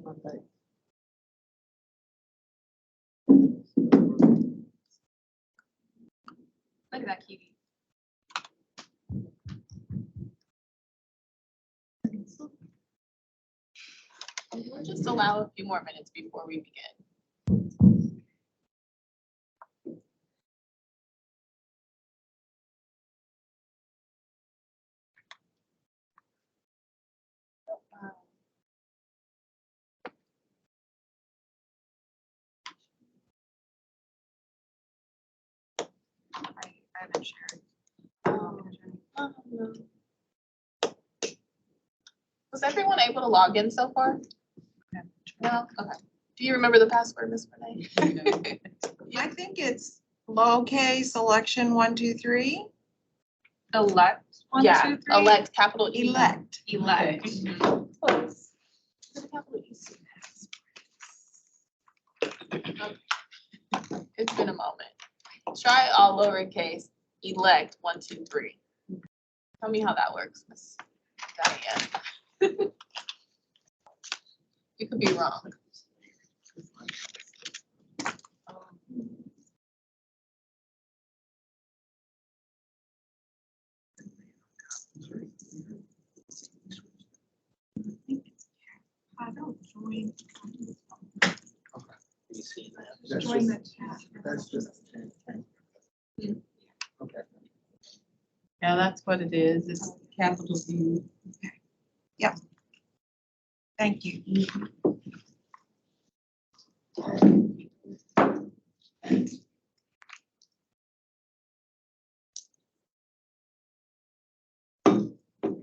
Okay. Look at that cutie. We'll just allow a few more minutes before we begin. I haven't shared. No. Was everyone able to log in so far? No? Okay. Do you remember the password, Ms. Renee? I think it's lowercase selection 1, 2, 3. Elect. One, Yeah, two, three. elect, capital E. Elect. Elect. Close. Capital E. Okay. It's been a moment. Try all lowercase, elect 1, 2, 3. Tell me how that works, Miss Diane. You could be wrong. I don't join. You see that? Join the chat. That's just. Okay. Yeah, that's what it is. It's capital E. Thank you.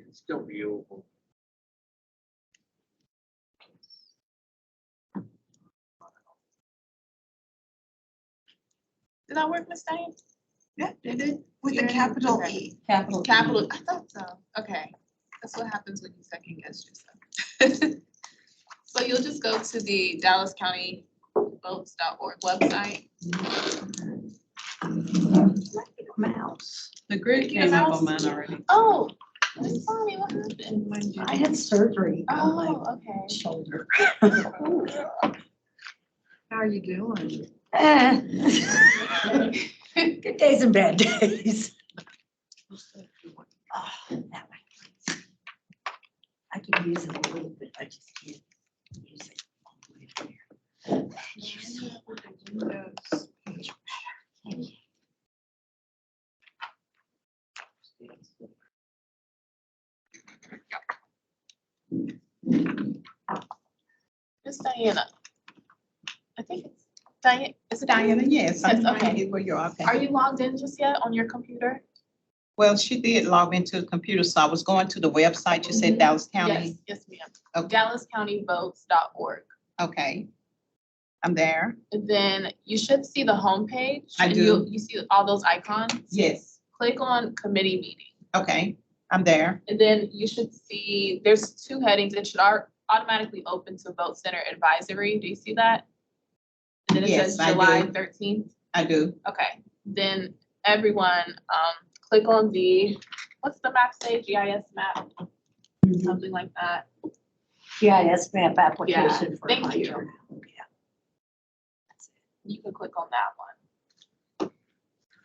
It's still viewable. Did that work, Miss Diane? Yeah, did it? With the capital E. Capital. Capital, I thought so. Okay. That's what happens when you second guess yourself. So you'll just go to the Dallas County Votes.org website. Mouse. The grid Your came up mouse? on mine already. Oh, I'm sorry, what happened? I had surgery on my Oh, okay. shoulder. How are you doing? Good days and bad days. Oh, that way. I can use it a little bit, I just can't use it all the way there. Thank you so much. Thank you. Miss Diana. I think it's Diane, is it Diana, yes. I'm Yes, trying to okay. get where you are. Are you logged in just yet on your computer? Well, she did log into the computer, so I was going to the website. You said Dallas Yes, County. yes, ma'am. Okay. DallasCountyVotes.org. Okay. I'm there. And then you should see the homepage. I and do. You see all those icons. Yes. Click on committee meeting. Okay. I'm there. And then you should see, there's 2 headings. It should automatically open to Vote Center Advisory. Do you see that? And then it Yes, says I July do. 13th. I do. Okay. Then everyone, click on the, what's the map say? GIS map? Something like that. GIS map application for thank you. Adjourn. Yeah. That's it. You can click on that one.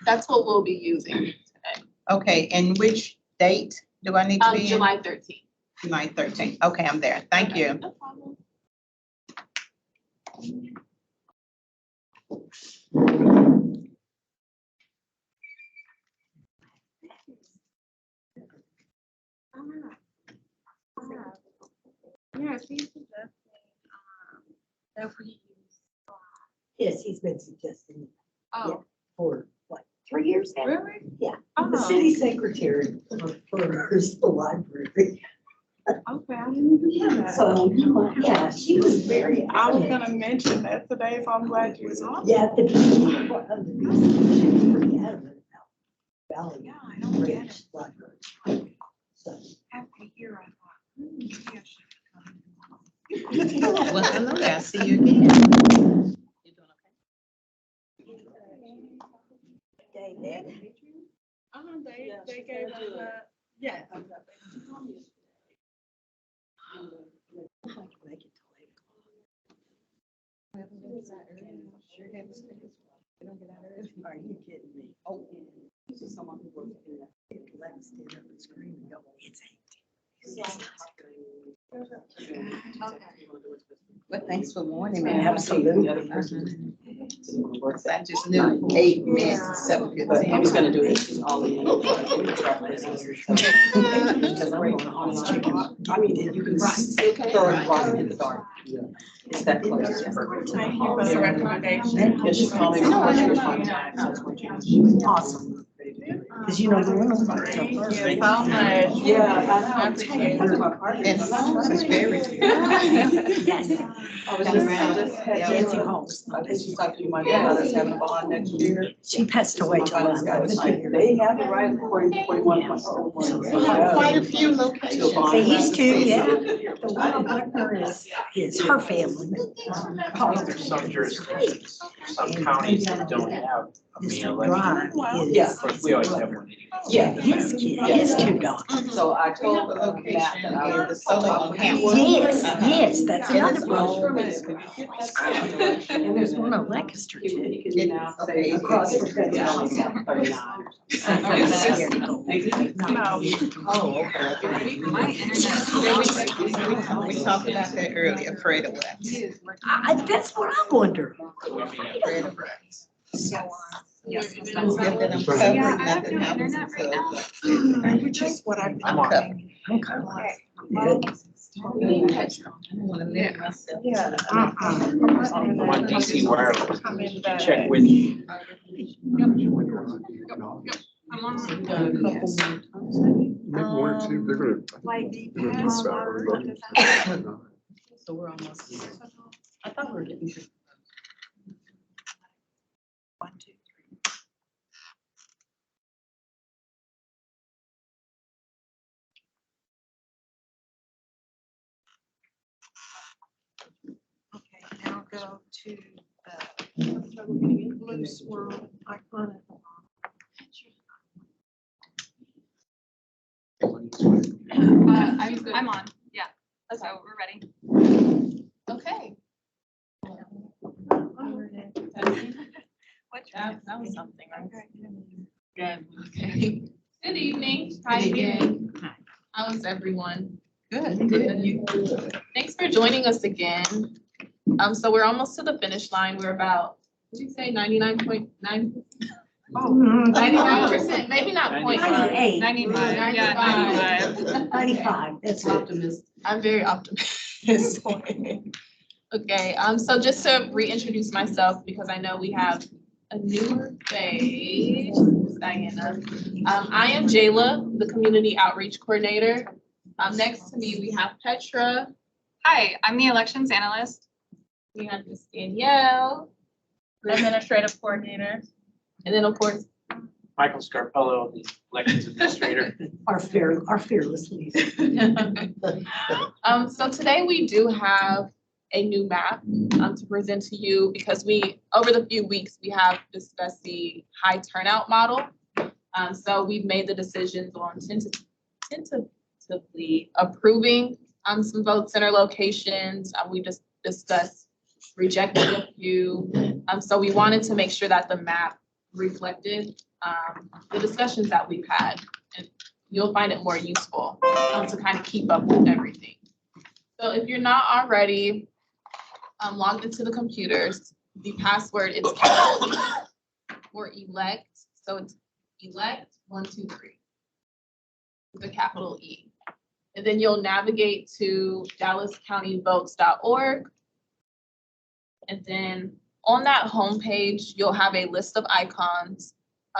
That's what we'll be using today. Okay. And which date do I need to be in? July 13th. July 13th. Okay, I'm there. Thank Okay, you. no problem. Yeah, she's suggesting, that we use. Yes, he's been suggesting Oh, for like 3 years now. really? Yeah, I'm the Oh. city secretary for the library. Okay, I didn't even know that. So, yeah, she was very. I was adamant. gonna mention that today, so I'm glad you was on. Yeah, at the beginning of the meeting, she was pretty adamant about Valley. Yeah, I don't get Ridge it. Library. So. After here, I thought, maybe I should come. Well, hello there. I see you again. You doing okay? David. They gave us a, yeah. Make it till 8 o'clock. Are you kidding me? Oh, this is someone who works in the, let me stand up and scream and go, it's Well, thanks for warning me. Absolutely. I just knew 8 minutes, 7:15. But I was gonna do it all in. Because I'm going on. I mean, you can still throw it right in the dark. It's that close. What's the recommendation? Yeah, she called me. Awesome. Because you know, the women's going to tell first. So much. Yeah, I appreciate it. And Holmes is very. Yes. I was just had Nancy Holmes. I think she's talking to my daughter's having a bond next year. She passed away July. They have the right according to 41.01. Quite a few locations. They used to, yeah. The one on Buckner is her family. There's some jurisdictions, some counties that don't have a This mayor election. drive Yeah. is. Of course, we always have one. Yeah. His kid, his 2 daughters. So I We have told a Matt location that I in would. the Southern County. Yes, yes, that's And another it's one. all- And there's one on Lancaster too. You can now say across from Federal on South 39. Oh, okay. We talked about that earlier, afraid of what? That's what I wonder. Afraid of what? Yes. And then I'm covering nothing happens until. Which is what I've I'm been covering. Okay. I don't wanna limit myself. Yeah. I'm on DC wireless. Check with you. I'm on. We've done a couple more. Maybe 1 or 2, they're gonna. Like They're gonna miss that one. So we're almost. I thought we were getting. 1, 2, 3. Okay, now go to the blue swirl icon. I'm on, yeah. So we're ready. Okay. That was something, right? Good, okay. Good evening. Hi again. How is everyone? Good. Good. Thanks for joining us again. So we're almost to the finish line. We're about, what did you say, 99.9? Oh. 99%, maybe not 0.9. 98. 99, yeah, 95. 95, that's it. Optimist. I'm very optimistic. Okay, so just to reintroduce myself, because I know we have a newer face, Diana. I am Jayla, the Community Outreach Coordinator. Next to me, we have Petra. Hi, I'm the elections analyst. We have Miss Danielle, Administrative coordinator. and then of course, Michael Scarpello, the elections administrator. Our fearless leader. So today we do have a new map to present to you because over the few weeks, we have discussed the high turnout model. So we've made the decisions on tentatively approving some vote center locations. We just discussed rejecting a few. So we wanted to make sure that the map reflected the discussions that we've had. And you'll find it more useful to kind of keep up with everything. So if you're not already logged into the computers, the password is capital E for elect. So it's elect 123 with a capital E. And then you'll navigate to dallascountyvotes.org. And then on that homepage, you'll have a list of icons.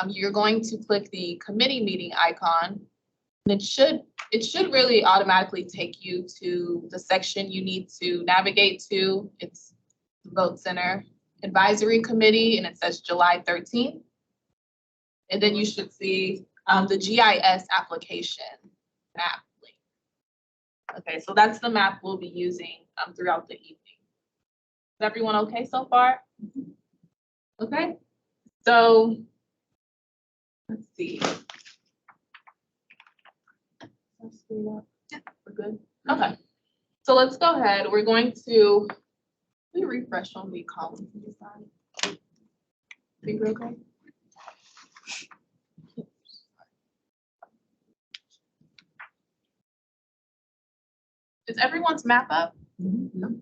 You're going to click the committee meeting icon. And it should really automatically take you to the section you need to navigate to. It's the Vote Center Advisory Committee, and it says July 13th. And then you should see the GIS application map link. Okay, so that's the map we'll be using throughout the evening. Is everyone okay so far? Okay, so let's see. Yeah, we're good. Okay, so let's go ahead. We're going to We refresh on the columns on the side. Think we're okay? Is everyone's map up?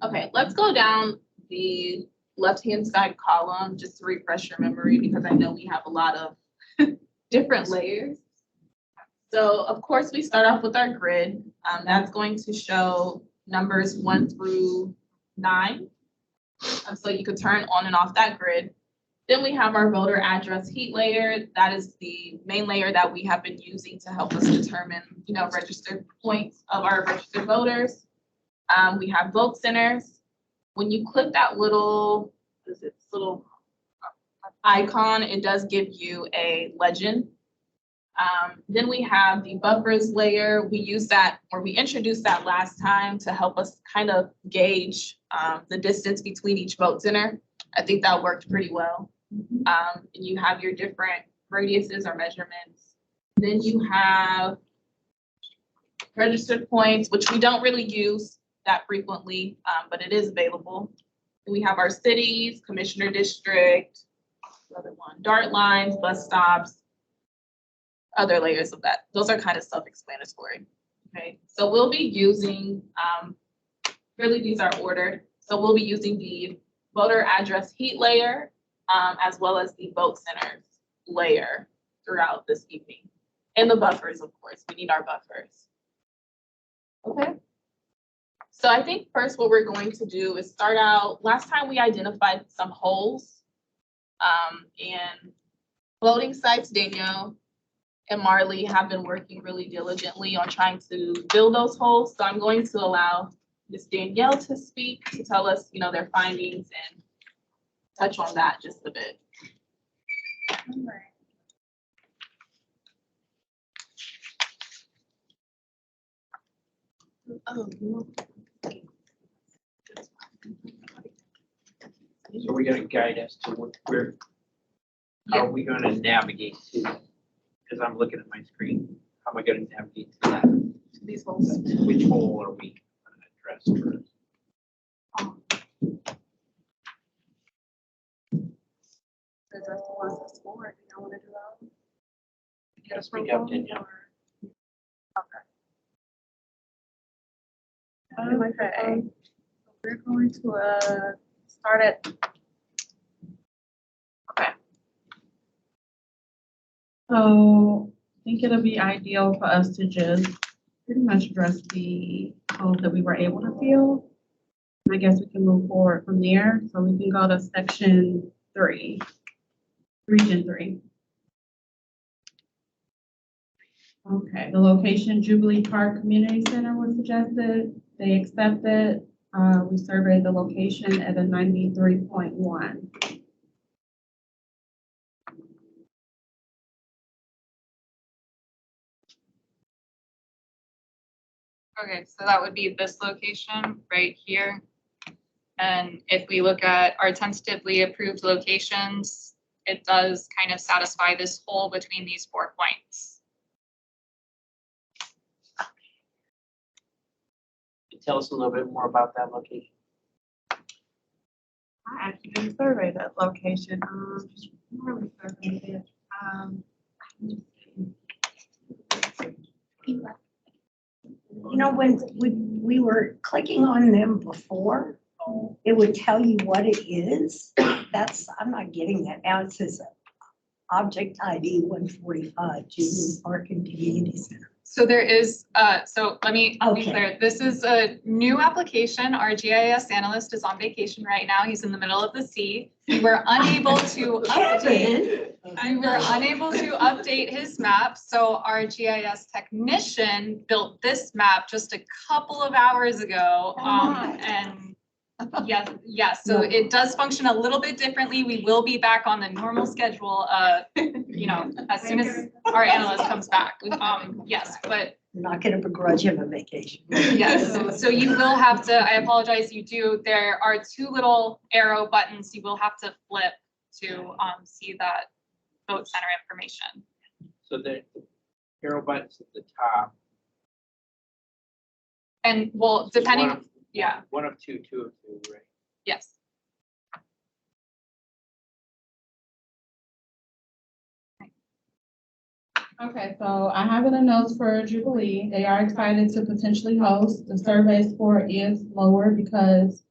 Okay, let's go down the left-hand side column, just to refresh your memory, because I know we have a lot of different layers. So of course, we start off with our grid. That's going to show numbers 1 through 9. So you could turn on and off that grid. Then we have our voter address heat layer. That is the main layer that we have been using to help us determine, registered points of our registered voters. We have vote centers. When you click that little icon, it does give you a legend. Then we have the buffers layer. We introduced that last time to help us kind of gauge the distance between each vote center. I think that worked pretty well. And you have your different radiuses or measurements. Then you have registered points, which we don't really use that frequently, but it is available. Then we have our cities, commissioner district, another one, DART lines, bus stops, other layers of that. Those are kind of self-explanatory. Okay, so we'll be using, really these are ordered. So we'll be using the voter address heat layer, as well as the vote centers layer throughout this evening. And the buffers, of course, we need our buffers. Okay. So I think first what we're going to do is start out, last time we identified some holes and voting sites. Danielle and Marley have been working really diligently on trying to fill those holes. So I'm going to allow Ms. Danielle to speak, to tell us, their findings and touch on that just a bit. So we're gonna guide us to how are we gonna navigate to, because I'm looking at my screen, how am I gonna navigate to that? These holes. Which hole are we gonna address first? Address the ones that's forward. Do y'all want to do that? Yes, speak up, Danielle. Okay. We're going to start at. Okay. So I think it'll be ideal for us to just pretty much address the holes that we were able to fill. I guess we can move forward from there. So we can go to section 3, region 3. Okay, the location Jubilee Park Community Center was suggested. They accepted. We surveyed the location at a 93.1. Okay, so that would be this location right here. And if we look at our tentatively approved locations, it does kind of satisfy this hole between these 4 points. Tell us a little bit more about that location. I actually didn't survey that location. Just really surveyed it. When we were clicking on them before, it would tell you what it is. I'm not getting that. Now it says object ID 145, Jubilee Park and Community Center. So there is, so let me be Okay. clear. This is a new application. Our GIS analyst is on vacation right now. He's in the middle of the sea. We were unable to update. We were unable to update his map. So our GIS technician built this map just a couple of hours ago. And yes, so it does function a little bit differently. We will be back on the normal schedule, as soon as our analyst comes back. Yes, but I'm not going to begrudge him a vacation. yes, so you will have to, I apologize, there are 2 little arrow buttons you will have to flip to see that vote center information. So the arrow buttons at the top. And well, depending, yeah, One of two, right? yes. Okay, so I have in the notes for Jubilee, they are excited to potentially host. The survey score is lower because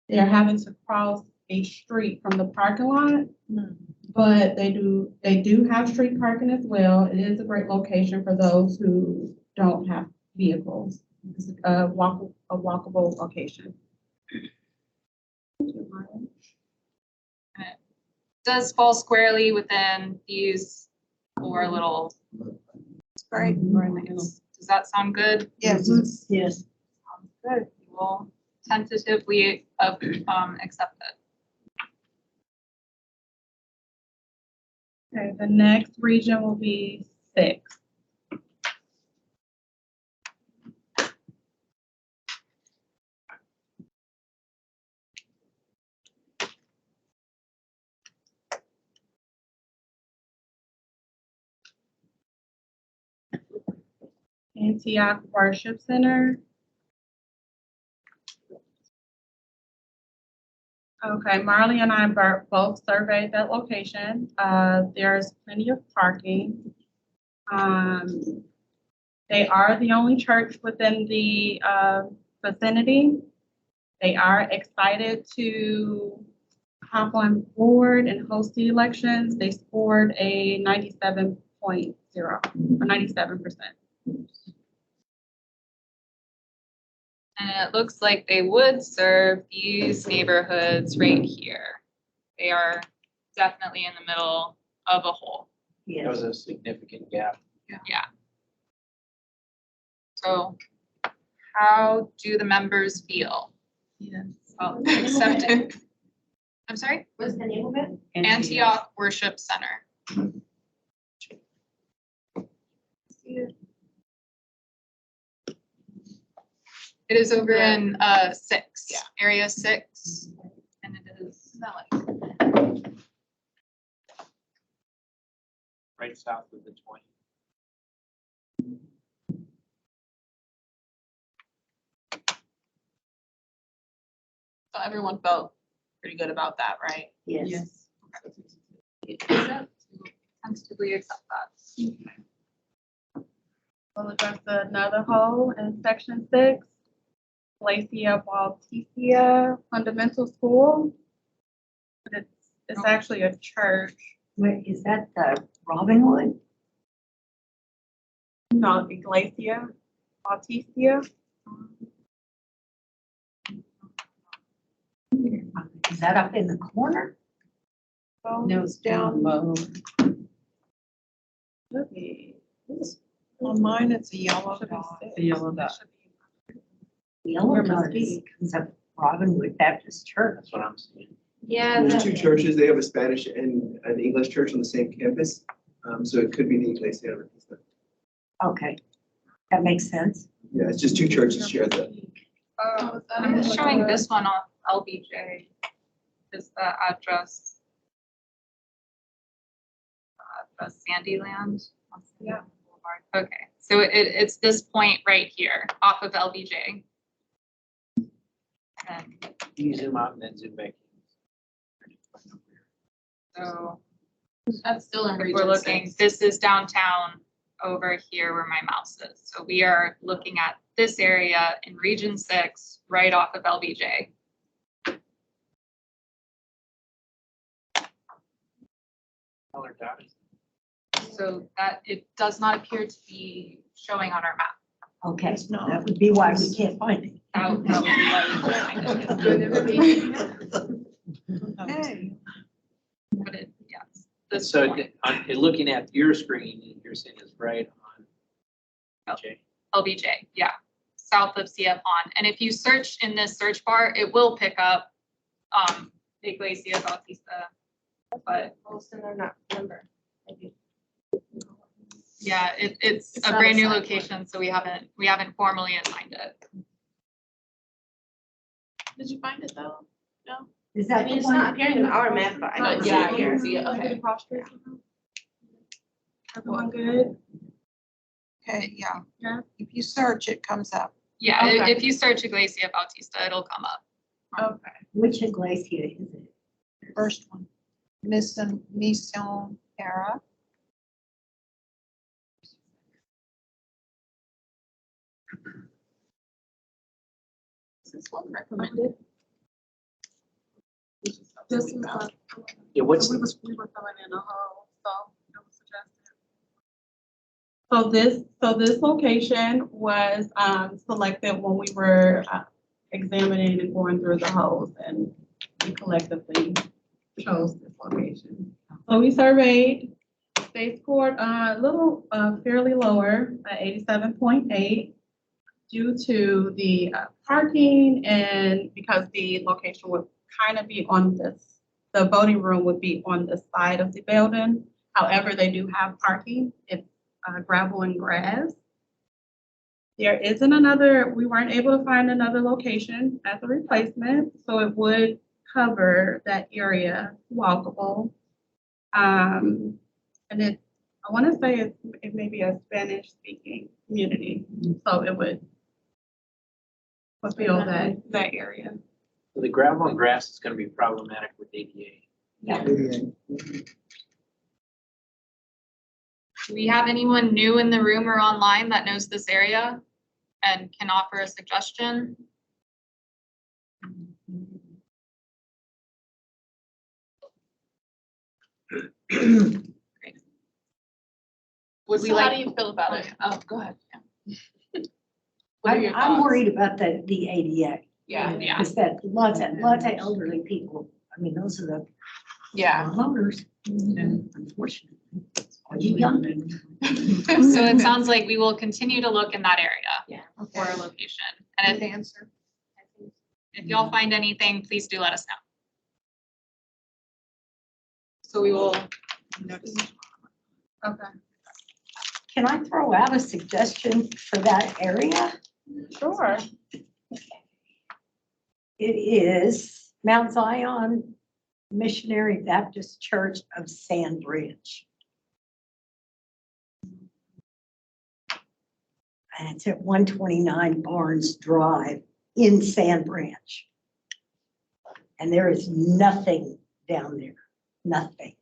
they're having to cross a street from the parking lot. But they do have street parking as well. It is a great location for those who don't have vehicles. It's a walkable location. Does fall squarely within these four little. Great. Does that sound good? Yes. Yes. Sounds good. We will tentatively accept it. Okay, the next region will be 6. Antioch Worship Center. Okay, Marley and I both surveyed that location. There's plenty of parking. They are the only church within the vicinity. They are excited to hop on board and host the elections. They scored a 97.0 or 97%. And it looks like they would serve these neighborhoods right here. They are definitely in the middle of a hole. That was a significant gap. Yeah. So how do the members feel? Yes. Well, accepted. I'm sorry? What's the name of it? Antioch Worship Center. It is over in 6, area 6. And it is Right south of the 20. So everyone felt pretty good about that, right? Yes. tentatively accept that. We'll address another hole in section 6, Glacia Baltisia Fundamental School. But it's actually a church. Wait, is that the Robinwood? No, Glacia Baltisia. Is that up in the corner? No, it's down. Should be. On mine, it's a yellow Should be dot. 6. The yellow dot. The yellow Where dot must is be? comes up Robinwood Baptist Church. That's what I'm saying. Yeah. There's 2 churches. They have a Spanish and an English church on the same campus. So it could be the Iglesia. Okay, that makes sense. Yeah, it's just 2 churches share the. I'm showing this one off LBJ. Is the address. Sandyland. Yeah. Okay, so it's this point right here off of LBJ. And You zoom out and then zoom back. so That's still in if region we're looking, 6. this is downtown over here where my mouse is. So we are looking at this area in region 6, right off of LBJ. Color dot is. So that it does not appear to be showing on our map. Okay, It's not. that would be why we can't find it. That would be why we can't find it. Hey, But it, yes, this So point, looking at your screen, you're saying is right on. Okay. LBJ, yeah, south of CF Pond. And if you search in this search bar, it will pick up Iglesia Bautista. But Most of them are not number. yeah, it's It's a not brand new assigned location, so we haven't formally assigned it. Did you find it though? No? Is I that mean, the it's not one? appearing in our map, but I don't see Yeah, it I here. can see it. Okay. Everyone good? okay, yeah. Yeah. If you search, it comes up. Yeah, Okay. if you search Iglesia Bautista, it'll come up. Okay. Which Iglesia is it? First one. Mission Era. This one recommended. This is the. Yeah, what's, We were filling in a hole, so it was suggested. So this location was, selected when we were examining and going through the holes, and we collectively chose this location. So we surveyed, they scored a little, fairly lower at 87.8 due to the parking, and because the location would kind of be on this, the voting room would be on the side of the building. However, they do have parking. It's gravel and grass. There isn't another, we weren't able to find another location as a replacement, so it would cover that area walkable. And it, I want to say it may be a Spanish speaking community, so it would fulfill that area. the gravel and grass is gonna be problematic with ADA. Do we have anyone new in the room or online that knows this area and can offer a suggestion? Would we So how like? do you feel about it? Oh, go ahead. Yeah. What are your I'm thoughts? worried about the ADA. Yeah, Yeah. Because that lots of elderly people, I mean, those are the yeah. owners, unfortunately. Are you young? So it sounds like we will continue to look in that area Yeah. for a location. And Good answer. if y'all find anything, please do let us know. So we will. Okay. Can I throw out a suggestion for that area? Sure. It is Mount Zion Missionary Baptist Church of Sandbridge. And it's at 129 Barnes Drive in Sandbridge. And there is nothing down there, nothing.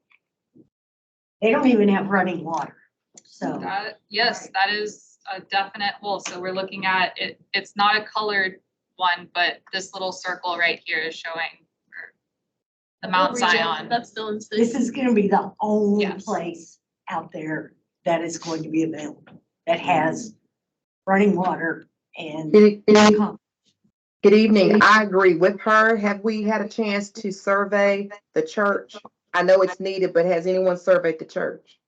They don't even have running water, so. That, yes, that is a definite hole. So we're looking at it, it's not a colored one, but this little circle right here is showing the Mount Zion. That's still in. This is gonna be the only Yes. place out there that is going to be available, that has running water and. Good evening. I agree with her. Have we had a chance to survey the church? I know it's needed, but has anyone surveyed the church?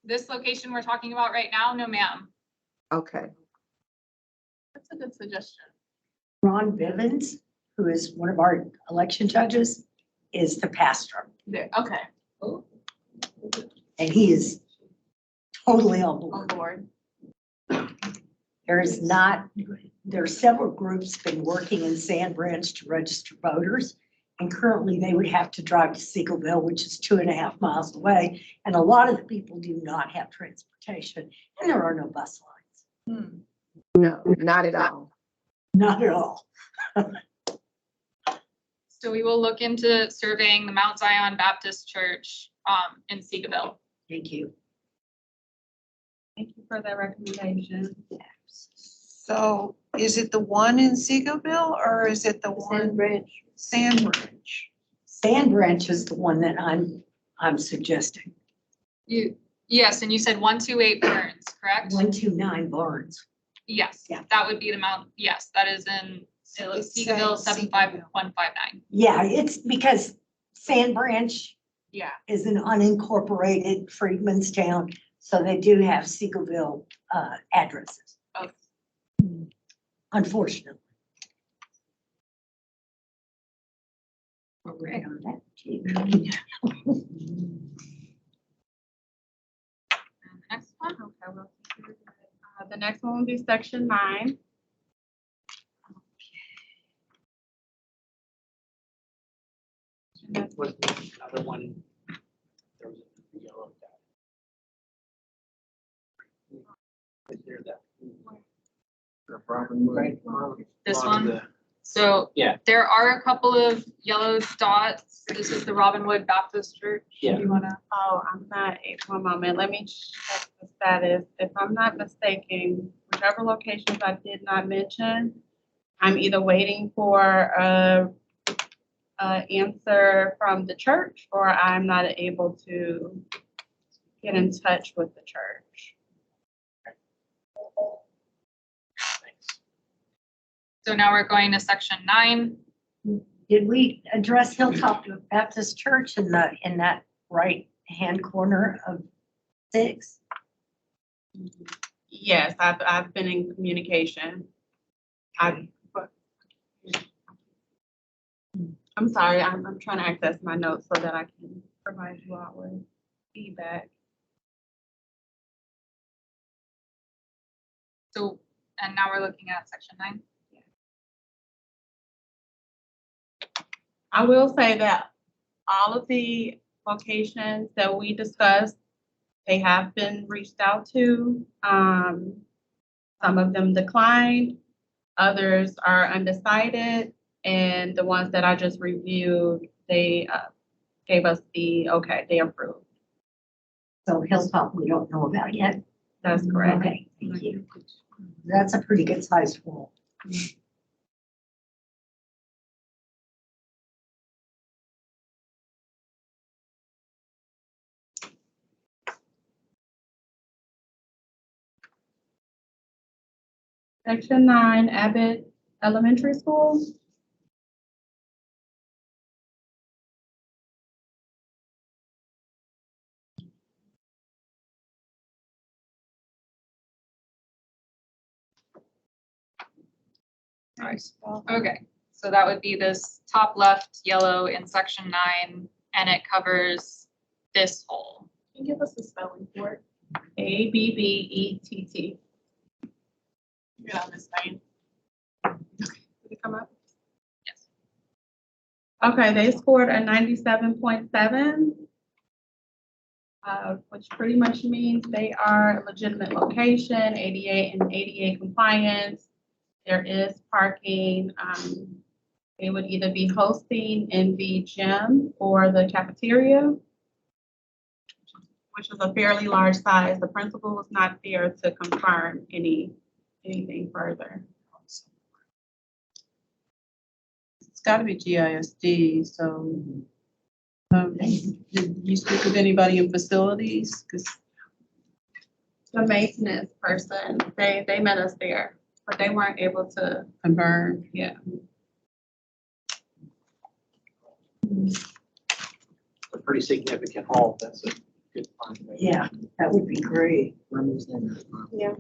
This location we're talking about right now, no ma'am. Okay. That's a good suggestion. Ron Bivens, who is one of our election judges, is the pastor, There, okay. and he is totally on On board. board. There are several groups been working in Sandbridge to register voters. And currently they would have to drive to Seagoville, which is 2.5 miles away. And a lot of the people do not have transportation, and there are no bus lines, No, not at all. not at all. So we will look into surveying the Mount Zion Baptist Church in Seagoville. Thank you. Thank you for that recommendation. So is it the one in Seagoville or is it the one? Sandbridge. Sandbridge is the one that I'm suggesting. Yes, and you said 128 Burns, correct? 129 Barnes. Yes, Yeah. that would be the Mount, yes, that is in Seagoville 75159. Yeah, it's because Sandbridge Yeah. is an unincorporated Freedmanstown, so they do have Seagoville addresses. Oh. Unfortunately. We're right on that too. Next one. Okay, well, the next one will be section 9. What's the other one? There was a yellow dot. Is there that? Right. This along one? the- So Yeah. there are a couple of yellow dots. This is the Robinwood Baptist Church. Yeah. Do you wanna? Oh, I'm not, one moment, let me check the status. If I'm not mistaken, whichever locations I did not mention, I'm either waiting for a answer from the church, or I'm not able to get in touch with the church. So now we're going to section 9. Did we address Hilltop Baptist Church in that right-hand corner of 6? Yes, I've been in communication. I'm sorry, I'm trying to access my notes so that I can provide you all with feedback. So, and now we're looking at section 9. I will say that all of the locations that we discussed, they have been reached out to. Some of them declined, others are undecided, and the ones that I just reviewed, they gave us the okay, they approved. So Hilltop, we don't know about yet. That's correct. Okay, thank you. That's a pretty good size pool. Section 9, Abbott Elementary School. Nice. Okay, so that would be this top left yellow in section 9, and it covers this whole. Can you give us the spelling for it? ABBETT. Get on this name. Did it come up? Yes. Okay, they scored a 97.7, which pretty much means they are a legitimate location, ADA and ADA compliance. There is parking. They would either be hosting in the gym or the cafeteria, which is a fairly large size. The principal was not there to confirm anything further. It's gotta be GISD, so. Did you speak with anybody in facilities? 'Cause The maintenance person, they met us there, but they weren't able to, confirm. yeah. A pretty significant haul, that's a good find. Yeah, that would be great. Yeah.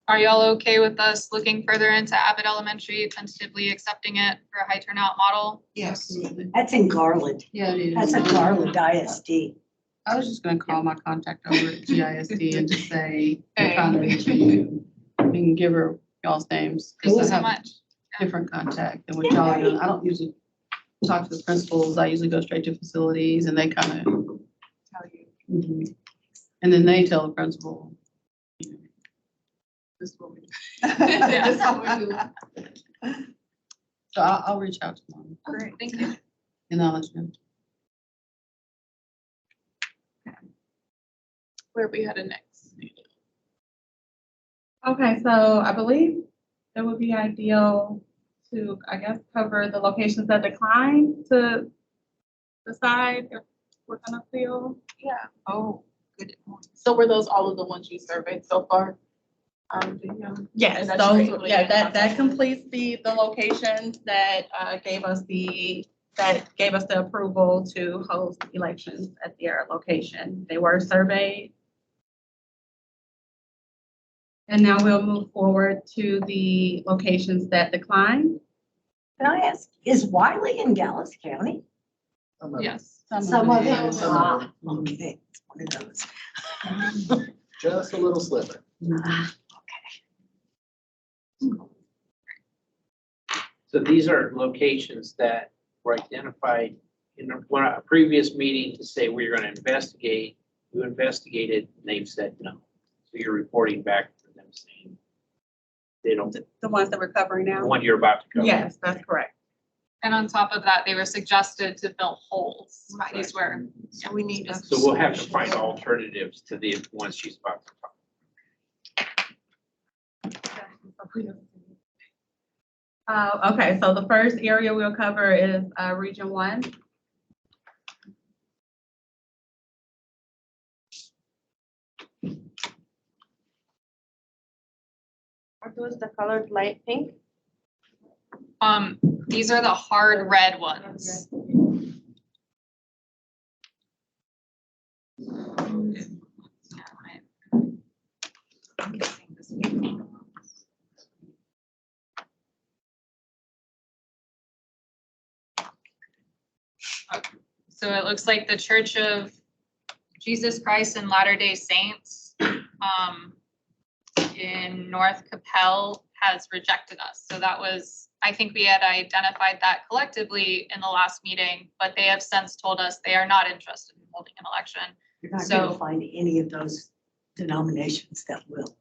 Are y'all okay with us looking further into Abbott Elementary, tentatively accepting it for a high turnout model? Yes. That's in Garland. Yeah, it is. That's a Garland ISD. I was just gonna call my contact over at GISD and just say, Hey. I'm trying to reach you. You can give her y'all's names. 'cause Thank you I so have much. different contact than what y'all are doing. I don't usually talk to the principals. I usually go straight to facilities and they kind of Tell you. And then they tell the principal. you know, This is what we do. This is what we do. So I'll reach out to them Great, thank you. and I'll let you know. Where we headed next? Okay, so I believe it would be ideal to, I guess, cover the locations that decline to decide if we're gonna fill. Yeah. Oh, good. So were those all of the ones you surveyed so far? Yes, And that's those, great. yeah, that completes the locations that gave us the approval to host elections at their location. They were surveyed. And now we'll move forward to the locations that declined. Can I ask, is Wiley in Dallas County? Yes. Some of them. them. Ah, okay, it's one of those. Just a little sliver. Ah, So these are locations that were identified in a previous meeting to say we're gonna investigate. You investigated, and they've said no. So you're reporting back to them saying they don't, The ones that we're covering the now? one you're about to cover. Yes, that's correct. And on top of that, they were suggested to fill holes. Right. These were, So we need to. So we'll have to find alternatives to the ones she's about to talk. Okay, so the first area we'll cover is, Region 1. Are those the colored light pink? these are the hard red ones. So it looks like the Church of Jesus Christ and Latter-day Saints in North Capel has rejected us. So that was, I think we had identified that collectively in the last meeting, but they have since told us they are not interested in holding an election. You're not So- gonna find any of those denominations that will.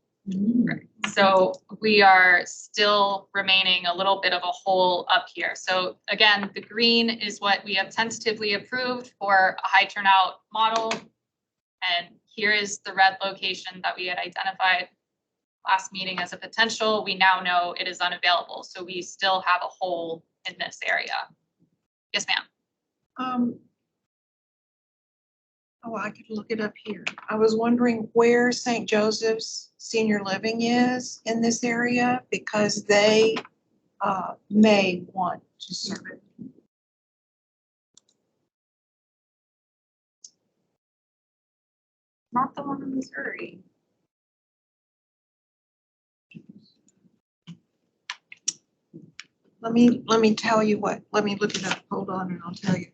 So we are still remaining a little bit of a hole up here. So again, the green is what we have tentatively approved for a high turnout model. And here is the red location that we had identified last meeting as a potential. We now know it is unavailable. So we still have a hole in this area. Yes, ma'am. Oh, I could look it up here. I was wondering where St. Joseph's Senior Living is in this area because they may want to serve it. Not the one in Missouri. Let me tell you what, let me look it up. Hold on and I'll tell you.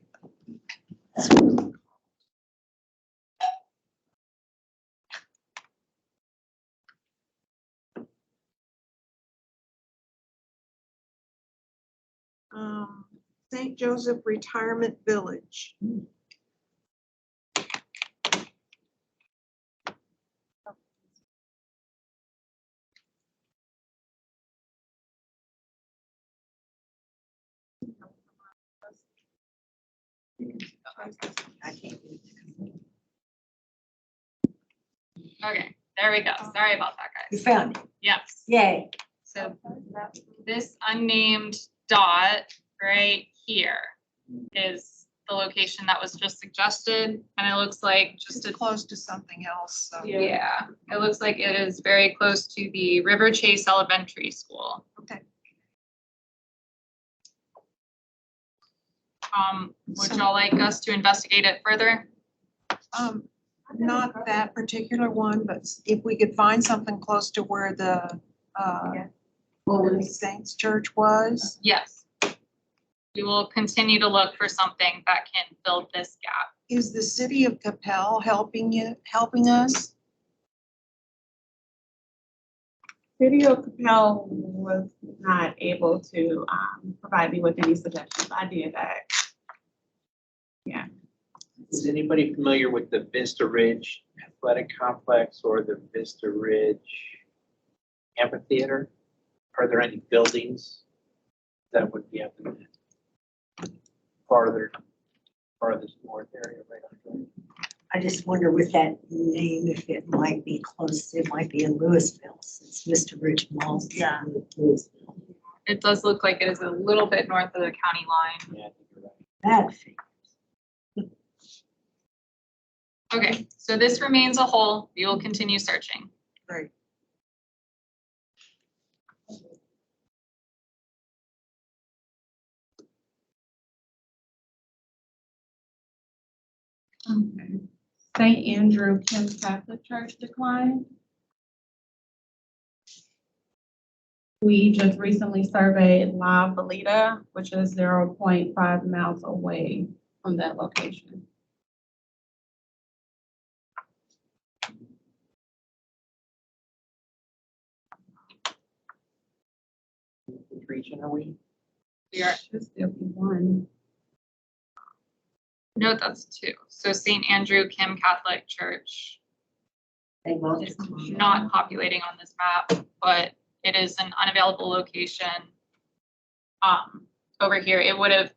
St. Joseph Retirement Village. I can't read it. Okay, there we go. Sorry about that, You guys. found it. Yes. Yay. So this unnamed dot right here is the location that was just suggested. And it looks like just It's a close to something else, so. yeah, it looks like it is very close to the River Chase Elementary School. Okay. Would y'all like us to investigate it further? Not that particular one, but if we could find something close to where the Saints Church was. Yes. We will continue to look for something that can fill this gap. Is the city of Capel helping us? City of Capel was not able to provide me with any suggestions. I did that. Is anybody familiar with the Vista Ridge Athletic Complex or the Vista Ridge Amphitheater? Are there any buildings that would be up in the farthest north area right on? I just wonder with that name, if it might be close, it might be in Louisville, since Mr. Rich Mall's. Yeah. in Louisville. It does look like it is a little bit north of the county line. Yeah, I think you're right. That figures. Okay, so this remains a hole. We will continue searching. Right. Okay. St. Andrew Kim Catholic Church declined. We just recently surveyed La Valita, which is 0.5 miles away from that location. Which region are we? We are, Should still be one. no, that's two. So St. Andrew Kim Catholic Church, They will is decline. not populating on this map, but it is an unavailable location. over here, it would have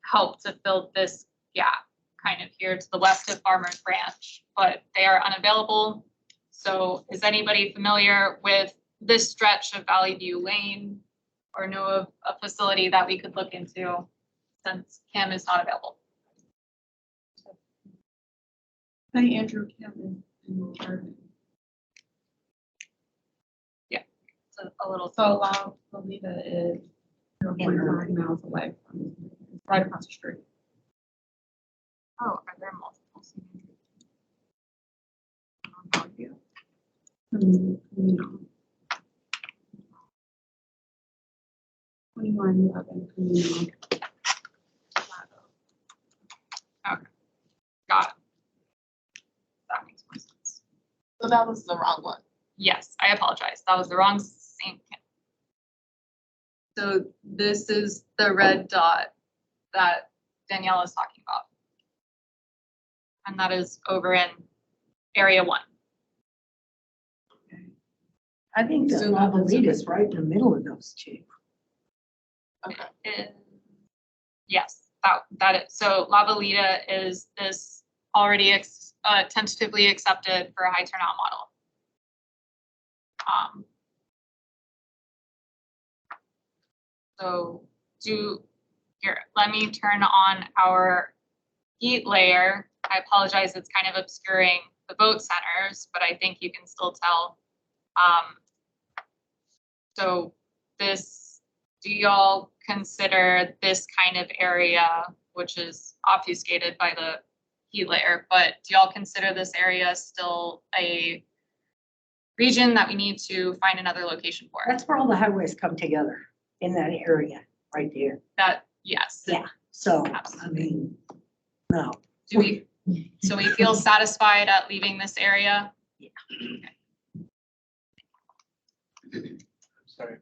helped to fill this gap kind of here to the west of Farmers Branch, but they are unavailable. So is anybody familiar with this stretch of Valley View Lane or know of a facility that we could look into since Kim is not available? St. Andrew campus in Urban. So a little. So La Lolita is 0.9 miles away from, right across the street. Oh, are there multiple? You know. 2111 Camino. Okay, got it. That makes more sense. So that was the wrong one. Yes, I apologize. That was the wrong St. Kim. So this is the red dot that Danielle is talking about. And that is over in area 1. I think that So La that was Valita's right in the middle of those two. Yes, that is. So La Valita is this already tentatively accepted for a high turnout model. So let me turn on our heat layer. I apologize, it's kind of obscuring the vote centers, but I think you can still tell. So do y'all consider this kind of area, which is obfuscated by the heat layer, but do y'all consider this area still a region that we need to find another location for? That's where all the highways come together, in that area, right there. Yes. Yeah, so, I Absolutely. mean, no. So we feel satisfied at leaving this area? Yeah. I'm sorry.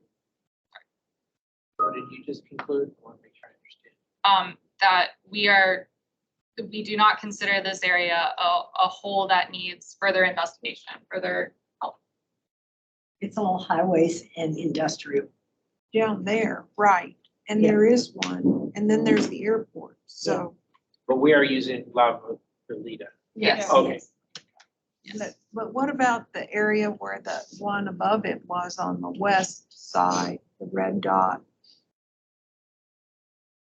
What did you just conclude? I want to make sure I understand. That we do not consider this area a hole that needs further investigation, further help. It's all highways and industrial. Down there, right, and Yeah. there is one, and then there's the airport, so. But we are using La Valita. Yes. Okay. But what about the area where the one above it was on the west side, the red dot?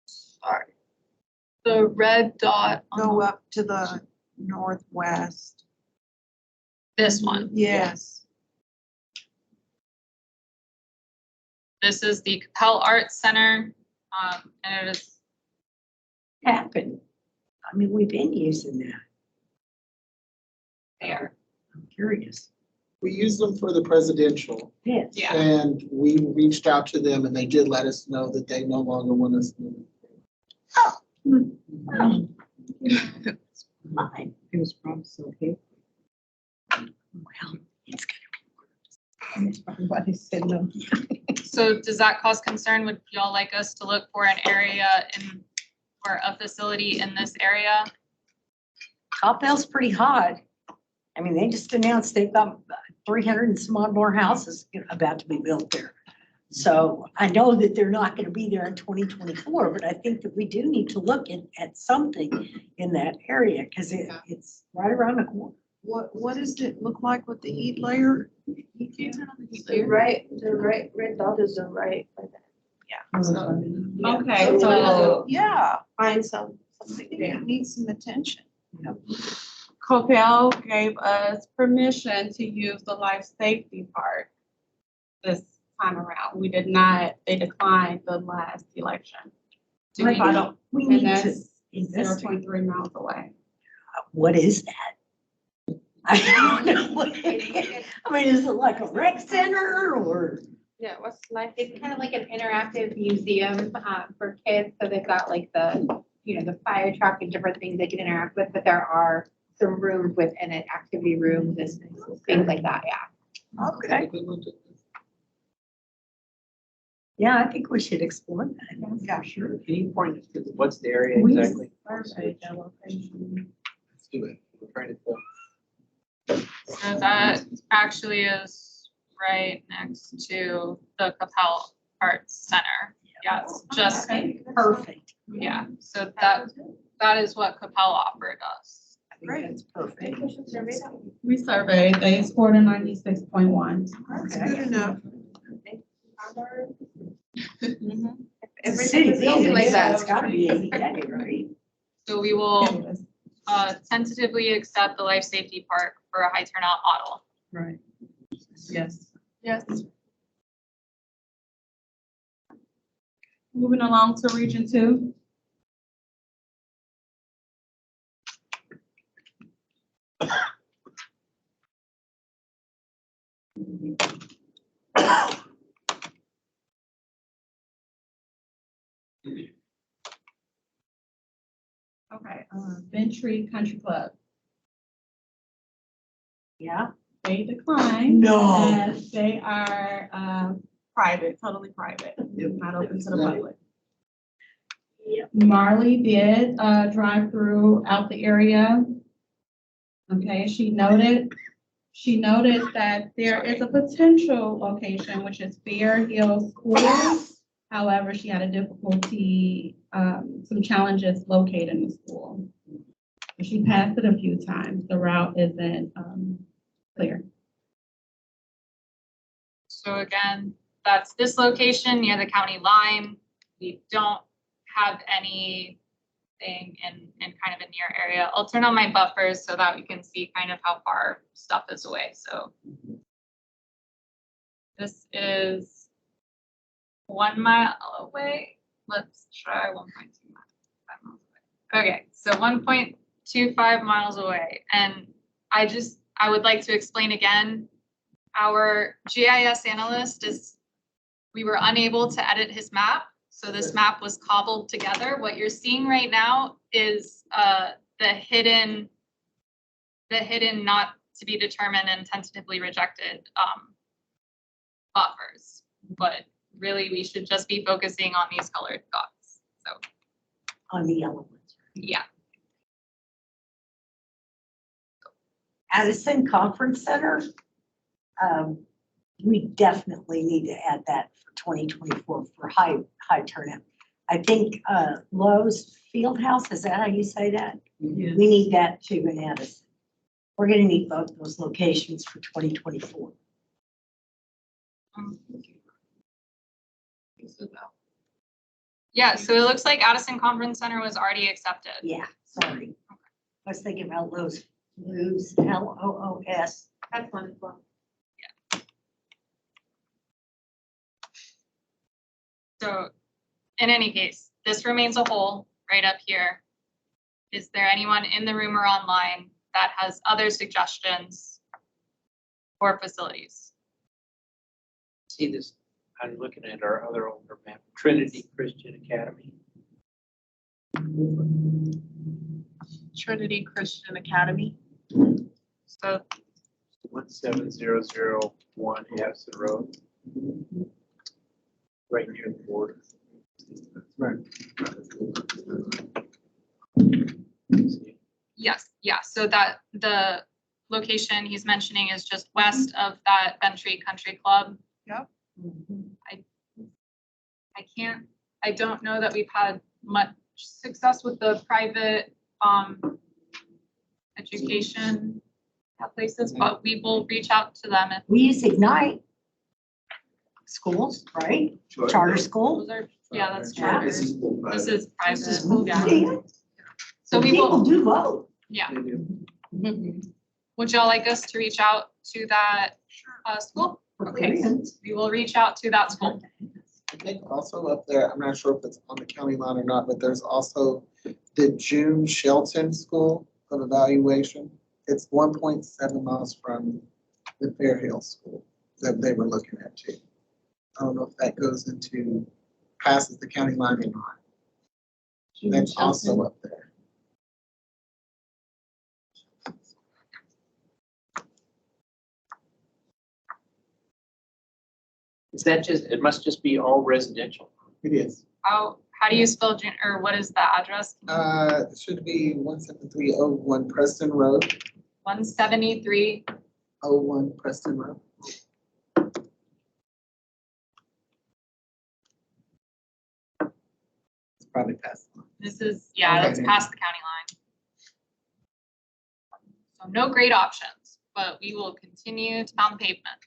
Sorry. The red dot Go up to the northwest. this one. Yes. This is the Capel Arts Center, and it is Happened. I mean, we've been using that. there. I'm curious. We use them for the presidential, Yes. Yeah. and we reached out to them and they did let us know that they no longer want us. Oh, fine. It was probably so okay. Well, it's That's probably why they said no. So does that cause concern? Would y'all like us to look for an area or a facility in this area? Coppell's pretty hot. I mean, they just announced they've got 300 and some odd more houses about to be built there. So I know that they're not gonna be there in 2024, but I think that we do need to look at something in that area, because it's right around the corner. What does it look like with the heat layer? The right red dot is the right. Okay, so Yeah, Find I something think there. it needs some attention. Copel gave us permission to use the life safety part this time around. We did not, they declined the last election. Do we- I don't- We And need to that's investigate. 0.3 miles away. What is that? I don't know. What it is. I mean, is it like a rec center or? Yeah, what's life? It's kind of like an interactive museum for kids. So they've got like the fire truck and different things they can interact with, but there are some rooms within it, activity rooms and things like that, yeah. Okay. Yeah, I think we should explore that. Yeah, sure. Can you point us to what's the area We exactly? surveyed that location. Let's do it. We're trying to fill. So that actually is right next to the Capel Arts Center. Yeah, it's just, Perfect. yeah, so that is what Capel offered us. I think that's perfect. We surveyed, they scored a 96.1. That's good enough. City building, like that. it's gotta be 80K, right? So we will tentatively accept the life safety park for a high turnout model. Right. Yes. Yes. Moving along to Region 2. Okay, Bentry Country Club. Yeah. They declined. No. As they are private, totally private, not open to the public. Marley did drive through out the area. Okay, she noted that there is a potential location, which is Fair Hill School. However, she had a difficulty, some challenges locating the school. She passed it a few times. The route isn't clear. So again, that's this location near the county line. We don't have anything in kind of a near area. I'll turn on my buffers so that we can see kind of how far stuff is away. So this is 1 mile away. Let's try 1.2 miles away. Okay, so 1.25 miles away. And I would like to explain again, our GIS analyst we were unable to edit his map. So this map was cobbled together. What you're seeing right now is the hidden not to be determined and tentatively rejected buffers. But really, we should just be focusing on these colored dots. So On the yellow ones. yeah. Addison Conference Center, we definitely need to add that for 2024 for high turnout. I think Lowe's Fieldhouse, is that how you say that? Yes. We need that too in Addison. We're gonna need both those locations for 2024. Yeah, so it looks like Addison Conference Center was already accepted. Yeah, sorry. I was thinking about Lowe's, Loos. That's one as well. So in any case, this remains a hole right up here. Is there anyone in the room or online that has other suggestions for facilities? See this, I'm looking at our other older map, Trinity Christian Academy. Trinity Christian Academy. So 17001 Addison Road. Right near the border. Right. yes, yeah, so that the location he's mentioning is just west of that Bentry Country Club. Yep. I don't know that we've had much success with the private education places, but we will reach out to them if We use Ignite schools, right? Sure. Charter school. those are, yeah, that's Yeah. true. This is full private. This is private, This is cool. yeah. See? So we People will, do vote. yeah. They do. Would y'all like us to reach out to that school? for Okay. friends. We will reach out to that school. I think also up there, I'm not sure if it's on the county line or not, but there's also the June Shelton School of Evaluation. It's 1.7 miles from the Fair Hill School that they were looking at too. I don't know if that goes into, passes the county line or not. That's also up there. Is that just, it must just be all residential. It is. How do you spell June, or what is the address? It should be 17301 Preston Road, 173, 01 Preston Road. probably past. This is, yeah, that's Okay. past the county line. So no great options, but we will continue to pound the pavement.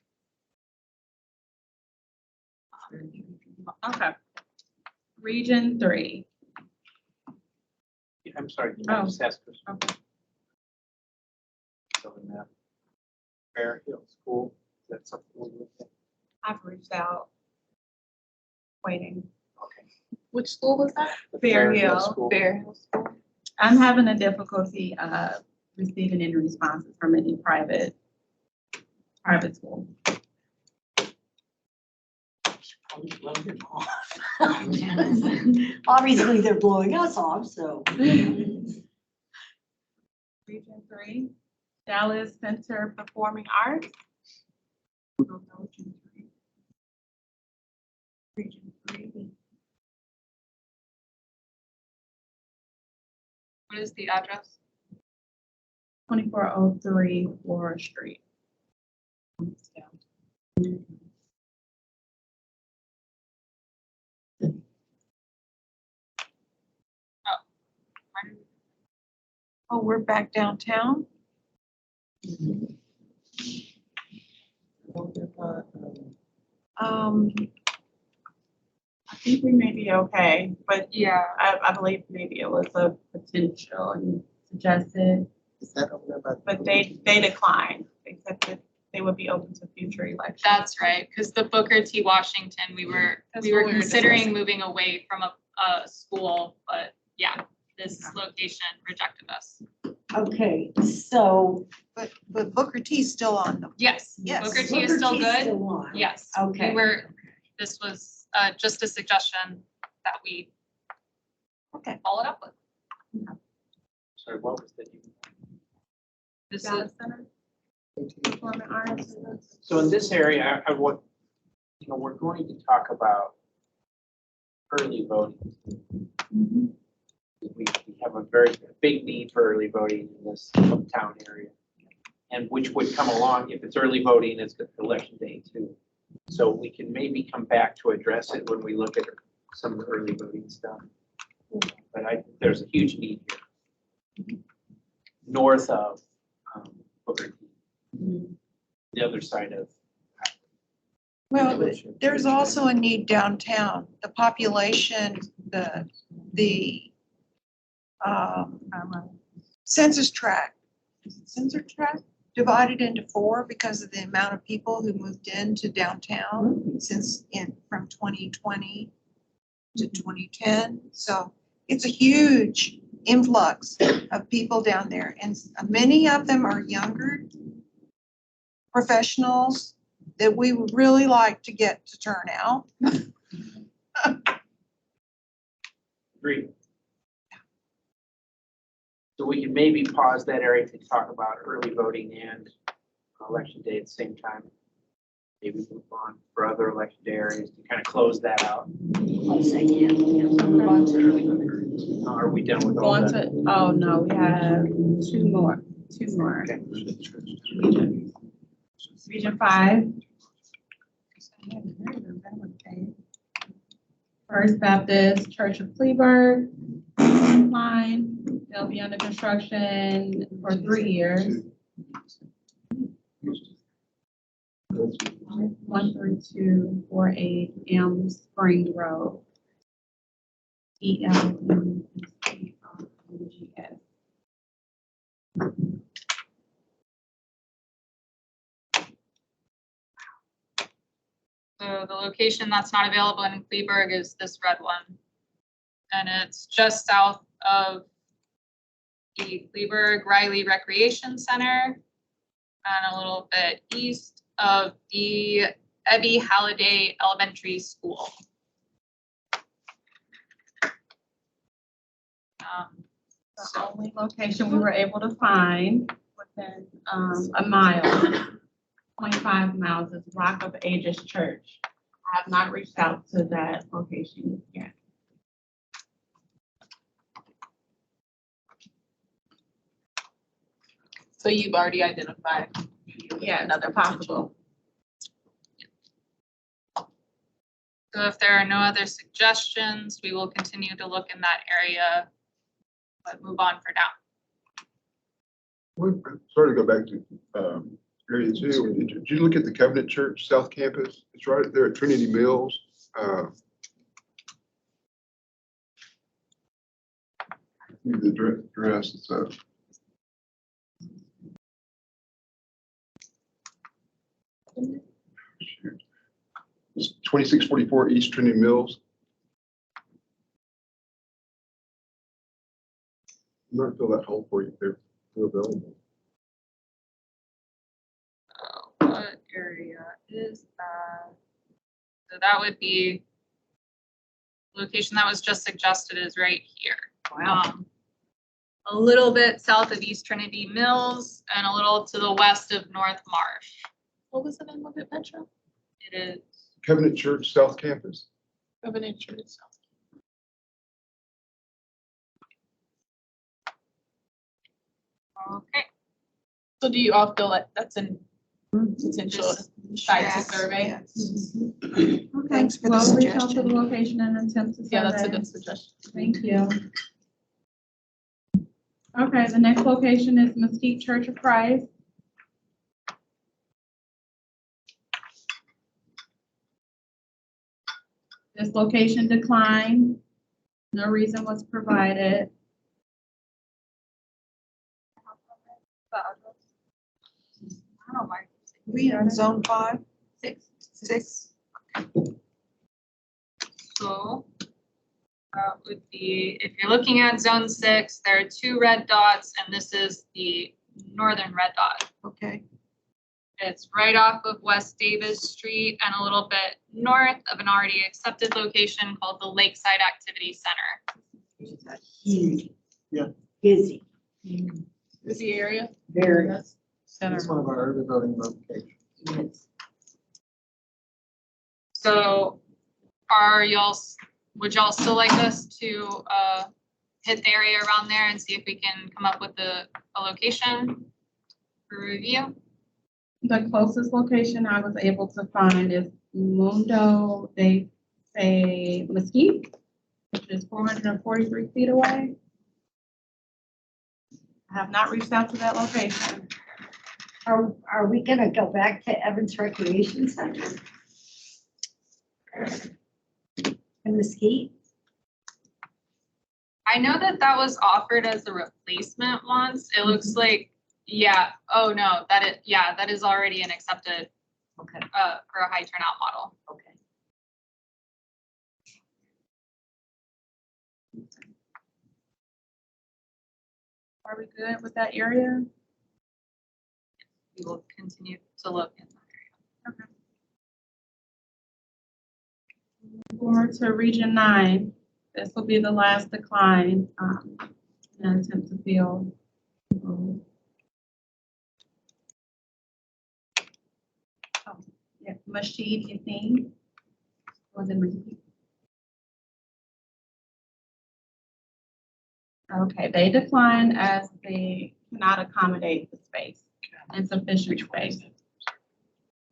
Okay. Region 3. I'm sorry, can I just ask a question? Okay. So in that Fair Hill School, is that something we look at? I've reached out. Waiting. Okay. Which school was that? The Fair Hill. School. Fair Hill School. I'm having a difficulty receiving any responses from any private school. Obviously, they're blowing us off, so. Region 3, Dallas Center Performing Arts. Region 3. What is the address? 2403 Flora Street. Oh, we're back downtown? I think we may be okay, but Yeah. I believe maybe it was a potential and suggested, Is that over there by? but they declined. They said that they would be open to future elections. That's right, because the Booker T. Washington, we were That's what we were considering discussing. moving away from a school, but yeah, this location rejected us. Okay, so. But Booker T's still on the, Yes, Yes. Booker T is Booker still T's good. still on. Yes. Okay. This was just a suggestion that we okay. followed up with. Sorry, what was the? This is, Dallas Center Performing Arts. So in this area, I want, we're going to talk about early voting. We have a very big need for early voting in this town area. And which would come along, if it's early voting, it's election day too. So we can maybe come back to address it when we look at some of the early voting stuff. But there's a huge need here. North of Booker T. The other side of. Well, there's also a need downtown. The population, the census tract divided into 4 because of the amount of people who moved into downtown from 2020 to 2010. So it's a huge influx of people down there, and many of them are younger professionals that we would really like to get to turn out. Agreed. So we can maybe pause that area to talk about early voting and election day at the same time. Maybe move on for other election day areas to kind of close that out. I'll say, yeah. Move on to early voting. Are we done with all Going that? to, oh no, we have two more. Okay. Region 5. First Baptist Church of Cleburne, line, they'll be under construction for 3 years. 13248 M Spring Road. ELMGS. so the location that's not available in Kleberg is this red one. And it's just south of the Kleberg Riley Recreation Center and a little bit east of the Ebby Halliday Elementary School. The only location we were able to find within a mile, 25 miles is Rock of Ages Church. I have not reached out to that location yet. So you've already identified. Yeah, another possible. So if there are no other suggestions, we will continue to look in that area, but move on for now. Sorry to go back to area two. Did you look at the Covenant Church South Campus? It's right there at Trinity Mills. The address, it's shoot. It's 2644 East Trinity Mills. I'm gonna fill that hole for you if they're still available. What area is that? So that would be, location that was just suggested is right here. A little bit south of East Trinity Mills and a little to the west of North Marsh. What was the name of it, Metro? It is Covenant Church South Campus. Covenant Church itself. okay. So do you all feel like that's an potential site to Yes, survey? yes. Okay, Thanks for the well, reach out to the suggestion. location and attempt to survey. Yeah, that's a good suggestion. Thank you. Okay, the next location is Mesquite Church of Christ. This location declined. No reason was provided. I don't mind. We in zone 5, Six. 6. So that would be, if you're looking at zone 6, there are 2 red dots, and this is the northern red dot. Okay. It's right off of West Davis Street and a little bit north of an already accepted location called the Lakeside Activity Center. Huge. Yeah. Busy. Busy area? Very. It's one of our early voting locations. Yes. So would y'all still like us to hit the area around there and see if we can come up with a location for review? The closest location I was able to find is Mundo de Mesquite, which is 443 feet away. I have not reached out to that location. Are we gonna go back to Evans Recreation Center? In Mesquite? I know that was offered as a replacement once. It looks like, yeah, oh no, that is already an accepted Okay, for a high turnout model. okay. Are we good with that area? We will continue to look in that area. Forward to Region 9. This will be the last decline in an attempt to fill. Yeah, Mashid Yassine. Was it Mashid? Okay, they declined as they cannot accommodate the space, insufficient space.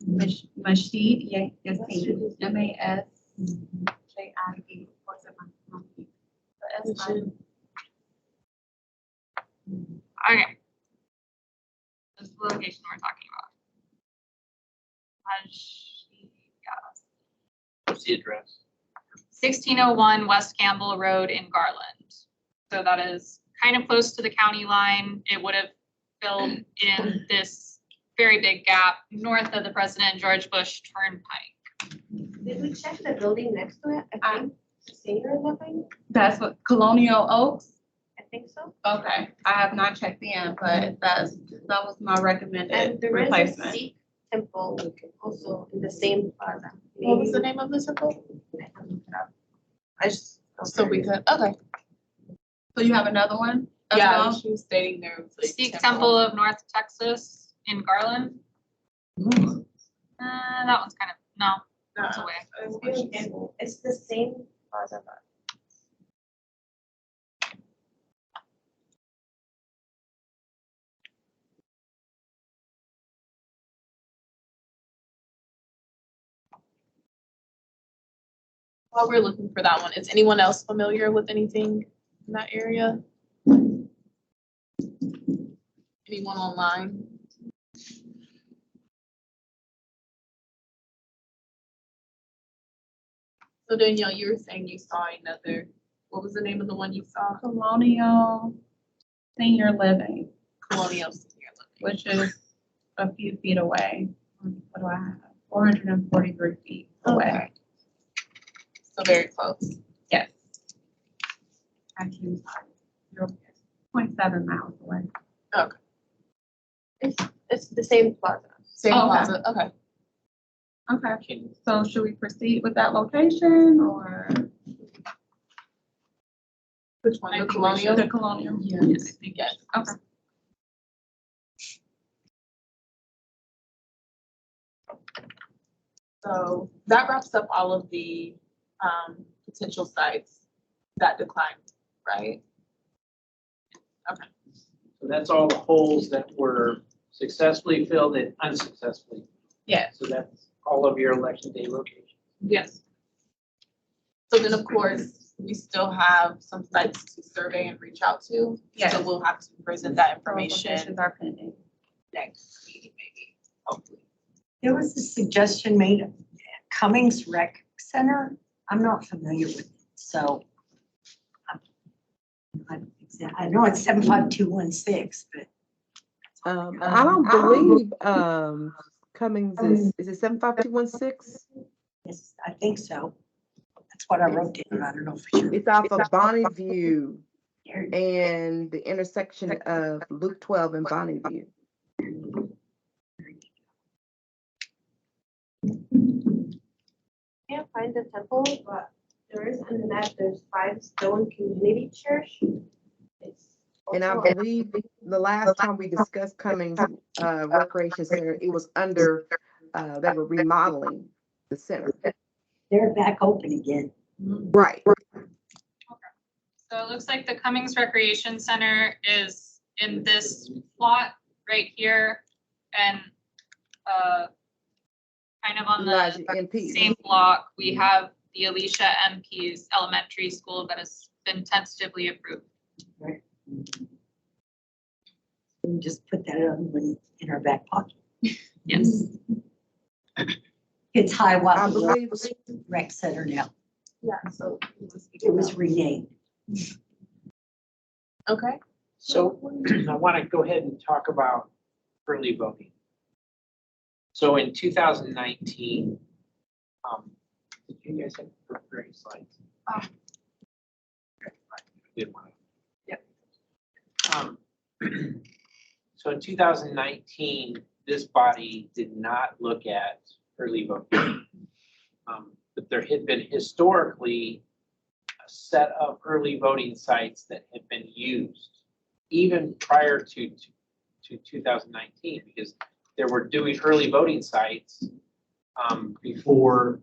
Mashid Yassine, M-A-S-J-I-D. What's it? The S I- Okay. This is the location we're talking about. What's the address? 1601 West Campbell Road in Garland. So that is kind of close to the county line. It would have filled in this very big gap north of the President George Bush Turnpike. Did we check the building next to it? I think senior living, That's what Colonial Oaks. I think so. Okay, I have not checked in, but that was my And recommended there is a replacement. Sikh temple also in the same plaza. What was the name of the temple? I just. So we could, okay. So you have another one? as Yeah, well? she was stating there was like. Sikh Temple of North Texas in Garland. That one's kind of, no, that's away. It's the same plaza, but While we're looking for that one, is anyone else familiar with anything in that area? Anyone online? So Danielle, you were saying you saw another, what was the name of the one you saw? Colonial Senior Living, Colonial Senior Living. which is a few feet away. What do I have? 443 feet away. Okay. So very close. Yes. Actually, 0.7 miles away. It's the same plaza. Same Okay. plaza, okay. Okay, so should we proceed with that location or? Which one, the Colonial? The Colonial. Yes, I think yes. Okay. So that wraps up all of the potential sites that declined, right? Okay. So that's all the holes that were successfully filled and unsuccessfully. Yeah. So that's all of your election day locations. Yes. So then, of course, we still have some sites to survey and reach out to. Yes. So we'll have to present that Those information locations are pending. next meeting, maybe, hopefully. There was a suggestion made at Cummings Rec Center. I'm not familiar with it, so. I know it's 75216, but. I don't believe, Cummings is it 75216? Yes, I think so. That's what I wrote down. I don't know for sure. It's off of Bonnie View and the intersection of Luke 12 and Bonnie View. Can't find the temple, but there is on the map, there's 5 Stone Community Church. It's And I also- believe the last time we discussed Cummings Recreation Center, it was under, they were remodeling the center. They're back open again. Right. So it looks like the Cummings Recreation Center is in this plot right here and kind of on Elijah the MP. same block, we have the Alicia MP's elementary school that has been tentatively approved. We can just put that in our back pocket. Yes. It's I Hiawatha believe, Rec Center now. Yeah, so. It was renamed. Okay. So I want to go ahead and talk about early voting. So in 2019, did you guys have great slides? Good one. Yep. So in 2019, this body did not look at early voting. But there had been historically a set of early voting sites that had been used even prior to 2019, because they were doing early voting sites before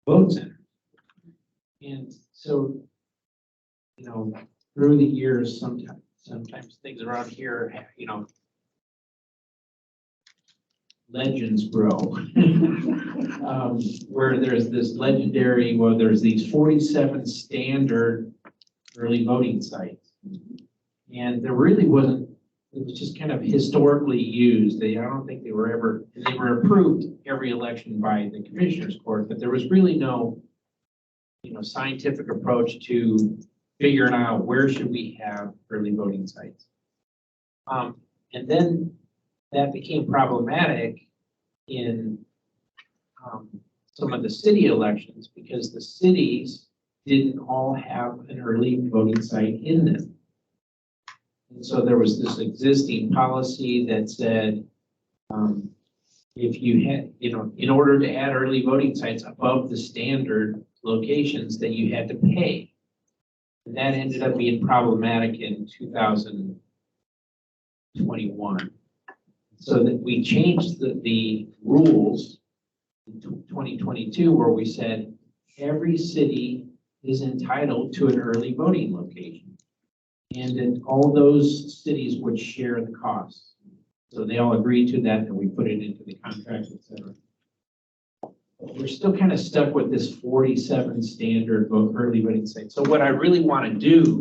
vote centers. And so, you know, through the years, sometimes things around here, you know, legends grow. Where there's this legendary, well, there's these 47 standard early voting sites. And there really wasn't, it was just kind of historically used. I don't think they were ever, and they were approved every election by the commissioners court, but there was really no, you know, scientific approach to figuring out where should we have early voting sites. And then that became problematic in some of the city elections because the cities didn't all have an early voting site in them. And so there was this existing policy that said, if you had, you know, in order to add early voting sites above the standard locations, that you had to pay. And that ended up being problematic in 2021. So that we changed the rules in 2022, where we said every city is entitled to an early voting location. And then all those cities would share the costs. So they all agreed to that, and we put it into the contract, et cetera. we're still kind of stuck with this 47 standard early voting sites. So what I really want to do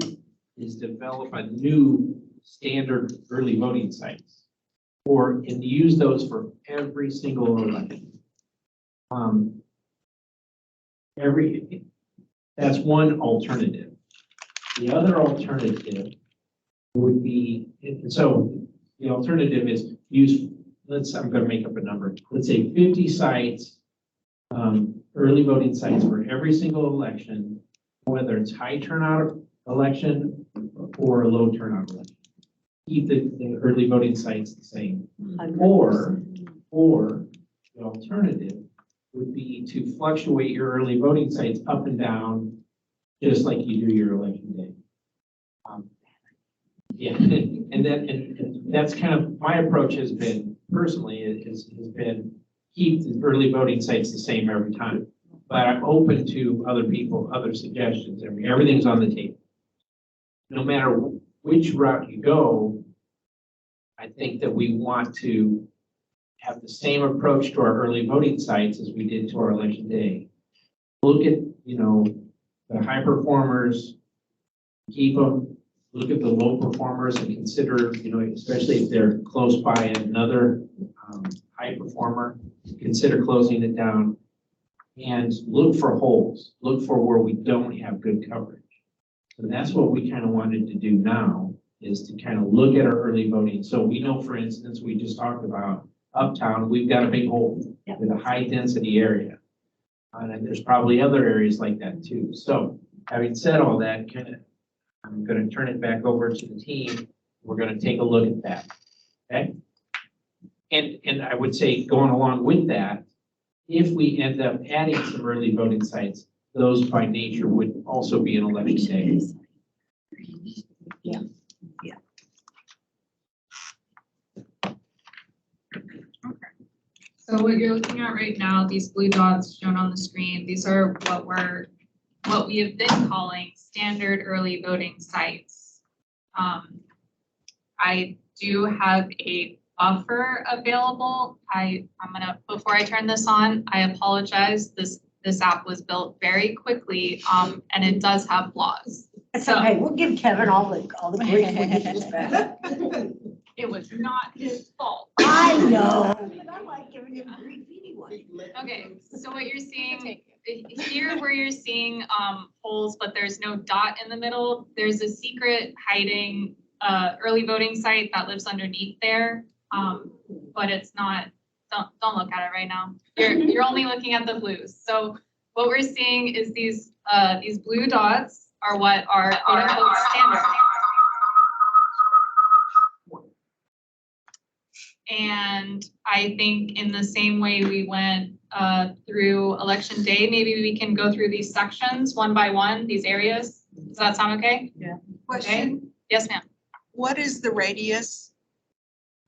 is develop a new standard early voting sites and use those for every single election. That's one alternative. The other alternative would be, so the alternative is I'm gonna make up a number. Let's say 50 sites, early voting sites for every single election, whether it's high turnout election or a low turnout election. Keep the early voting sites the same. Or the alternative would be to fluctuate your early voting sites up and down, just like you do your election day. Yeah, and that's kind of, my approach has been, personally, has been keep the early voting sites the same every time. But I'm open to other suggestions. I mean, everything's on the table. No matter which route you go, I think that we want to have the same approach to our early voting sites as we did to our election day. Look at, the high performers, keep them, look at the low performers and consider, especially if they're close by another high performer, consider closing it down and look for holes, look for where we don't have good coverage. So that's what we kind of wanted to do now, is to kind of look at our early voting. So we know, for instance, we just talked about Uptown, we've got a big hole with a high density area. And there's probably other areas like that too. So having said all that, I'm going to turn it back over to the team. We're going to take a look at that. Okay. And I would say, going along with that, if we end up adding some early voting sites, those by nature would also be an election day. Yeah. So what you're looking at right now, these blue dots shown on the screen, these are what we have been calling standard early voting sites. I do have a buffer available. Before I turn this on, I apologize. This app was built very quickly, and it does have flaws. It's okay, we'll give Kevin all the grief when he gets back. It was not his fault. I know, but I like giving him grief anyway. Okay, so what you're seeing here, where you're seeing holes, but there's no dot in the middle, there's a secret hiding early voting site that lives underneath there. But it's not, don't look at it right now. You're only looking at the blues. So what we're seeing is these blue dots are what are quote unquote standard. And I think in the same way we went through election day, maybe we can go through these sections one by one, these areas. Does that sound okay? Yeah. Okay. Question, Yes, ma'am. what is the radius?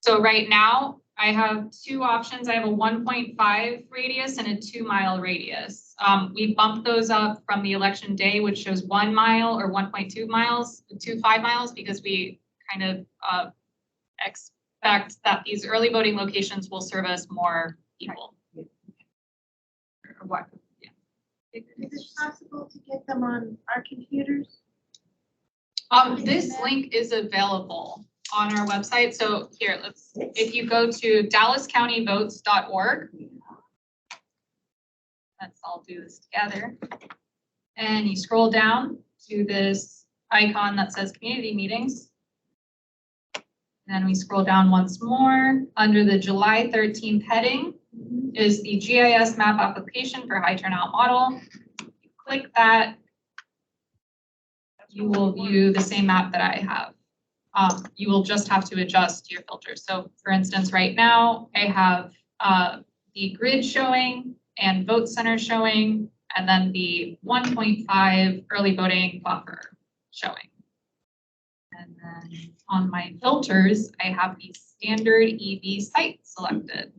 So right now I have two options. I have a 1.5 radius and a 2-mile radius. We bumped those up from the election day, which shows 1 mile or 1.2 miles to 5 miles, because we kind of expect that these early voting locations will service more people. Or what? Yeah. Is it possible to get them on our computers? This link is available on our website. So here, if you go to dallascountyvotes.org, I'll do this together. And you scroll down to this icon that says community meetings. Then we scroll down once more. Under the July 13th heading is the GIS map application for high turnout model. You click that, you will view the same map that I have. You will just have to adjust your filters. So for instance, right now I have the grid showing and vote center showing, and then the 1.5 early voting buffer showing. And then on my filters, I have the standard EV site selected.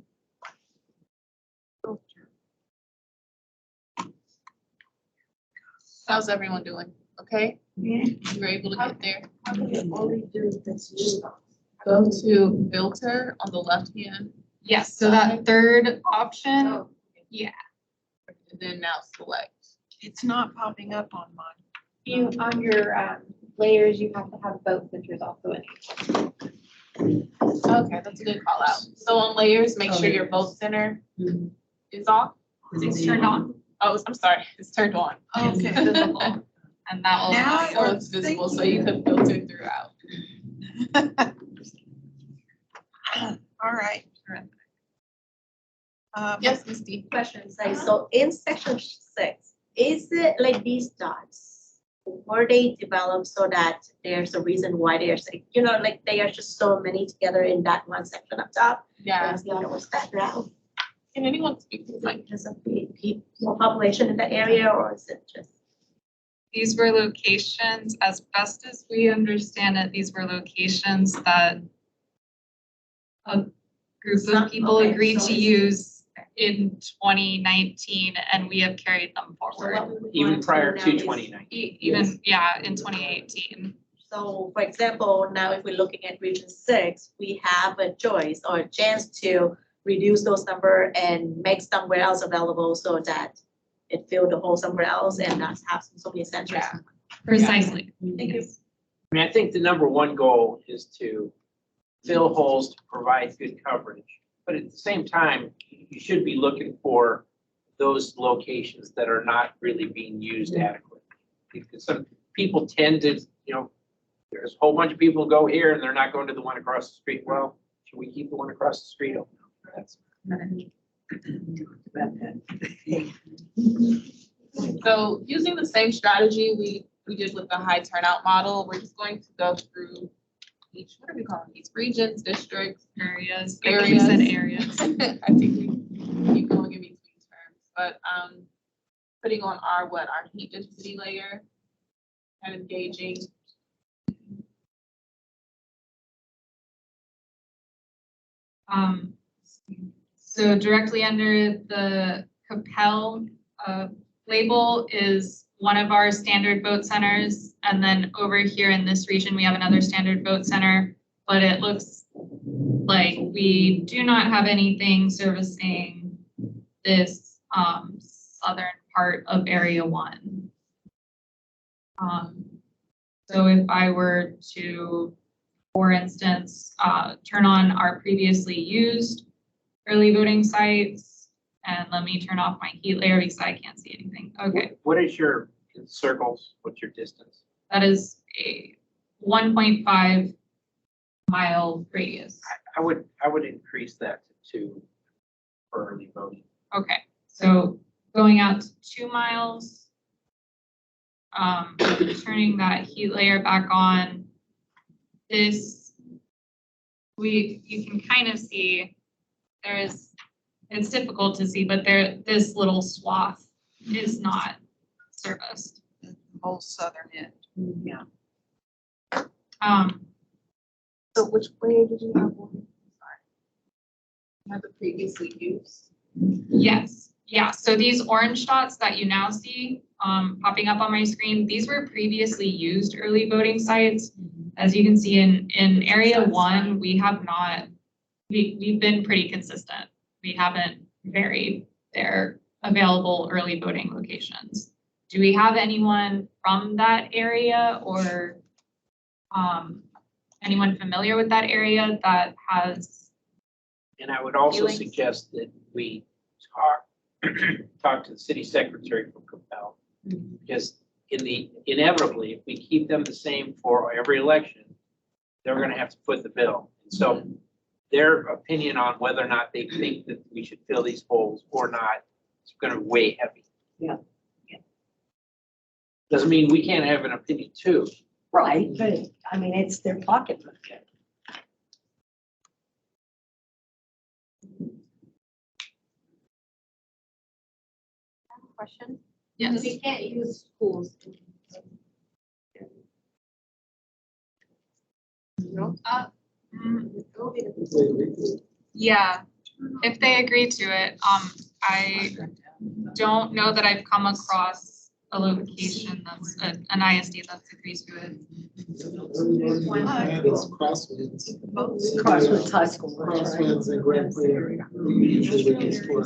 How's everyone doing? Okay? Yeah. You were able to get there? How can it only do this? Go to filter on the left hand. Yes, so that third option, yeah. then now select. It's not popping up on mine. You, on your layers, you have to have vote centers also in. Okay, that's a good call out. So on layers, make sure your vote center is off. It's turned on. Oh, I'm sorry, it's turned on. It's Okay. visible. And that will. Now So it's visible, so you can filter throughout. All right. Yes, Ms. D. Question, so in section 6, is it like these dots? Were they developed so that there's a reason why they are, like they are just so many together in that one section up top? Yeah, Whereas the other was background? can anyone speak to like? Because of the more population in the area, or is it just? These were locations, as best as we understand it, these were locations that a group of people Okay, agreed so to it's- use in 2019, and we have carried them So forward. what we would Even want to prior do to now is- 2019. Even, yeah, in 2018. So for example, now if we're looking at region 6, we have a choice or a chance to reduce those number and make somewhere else available so that it fill the hole somewhere else and not have so many centers. Yeah. Precisely. Thank you. I mean, I think the number one goal is to fill holes to provide good coverage. But at the same time, you should be looking for those locations that are not really being used adequately. Because some people tend to, there's a whole bunch of people go here and they're not going to the one across the street. Well, should we keep the one across the street open? That's So using the same strategy we did with the high turnout model, we're just going to go through each, what are we calling these, regions, districts, Areas. I think you said areas. I think we keep going in between terms, but putting on our heat density layer, kind of gauging. So directly under the Capel label is one of our standard vote centers. And then over here in this region, we have another standard vote center, but it looks like we do not have anything servicing this southern part of Area 1. So if I were to, for instance, turn on our previously used early voting sites, and let me turn off my heat layer because I can't see anything. Okay, What is your circles? What's your distance? that is a 1.5 mile radius. I would increase that to 2 for early voting. Okay, so going out to 2 miles, turning that heat layer back on. This, you can kind of see it's difficult to see, but this little swath is not serviced. The whole southern end. Yeah. So which layer did you have on? Sorry. You have the previously used. Yes, yeah, so these orange dots that you now see popping up on my screen, these were previously used early voting sites. As you can see in Area 1, we have not, we've been pretty consistent. We haven't varied their available early voting locations. Do we have anyone from that area or anyone familiar with that area has? And I would also Feelings? suggest that we talk to the city secretary from Capel. Because inevitably, if we keep them the same for every election, they're gonna have to foot the bill. And so their opinion on whether or not they think that we should fill these holes or not is gonna weigh heavy. Yeah. Doesn't mean we can't have an opinion too. Right, but I mean, it's their pocketbook. Question? Yes. We can't use schools. Yeah, if they agree to it, I don't know that I've come across a location that's an ISD that agrees to it. It's Crosswinds. Crosswinds High School. Crosswinds and Grand Prix. We usually would use for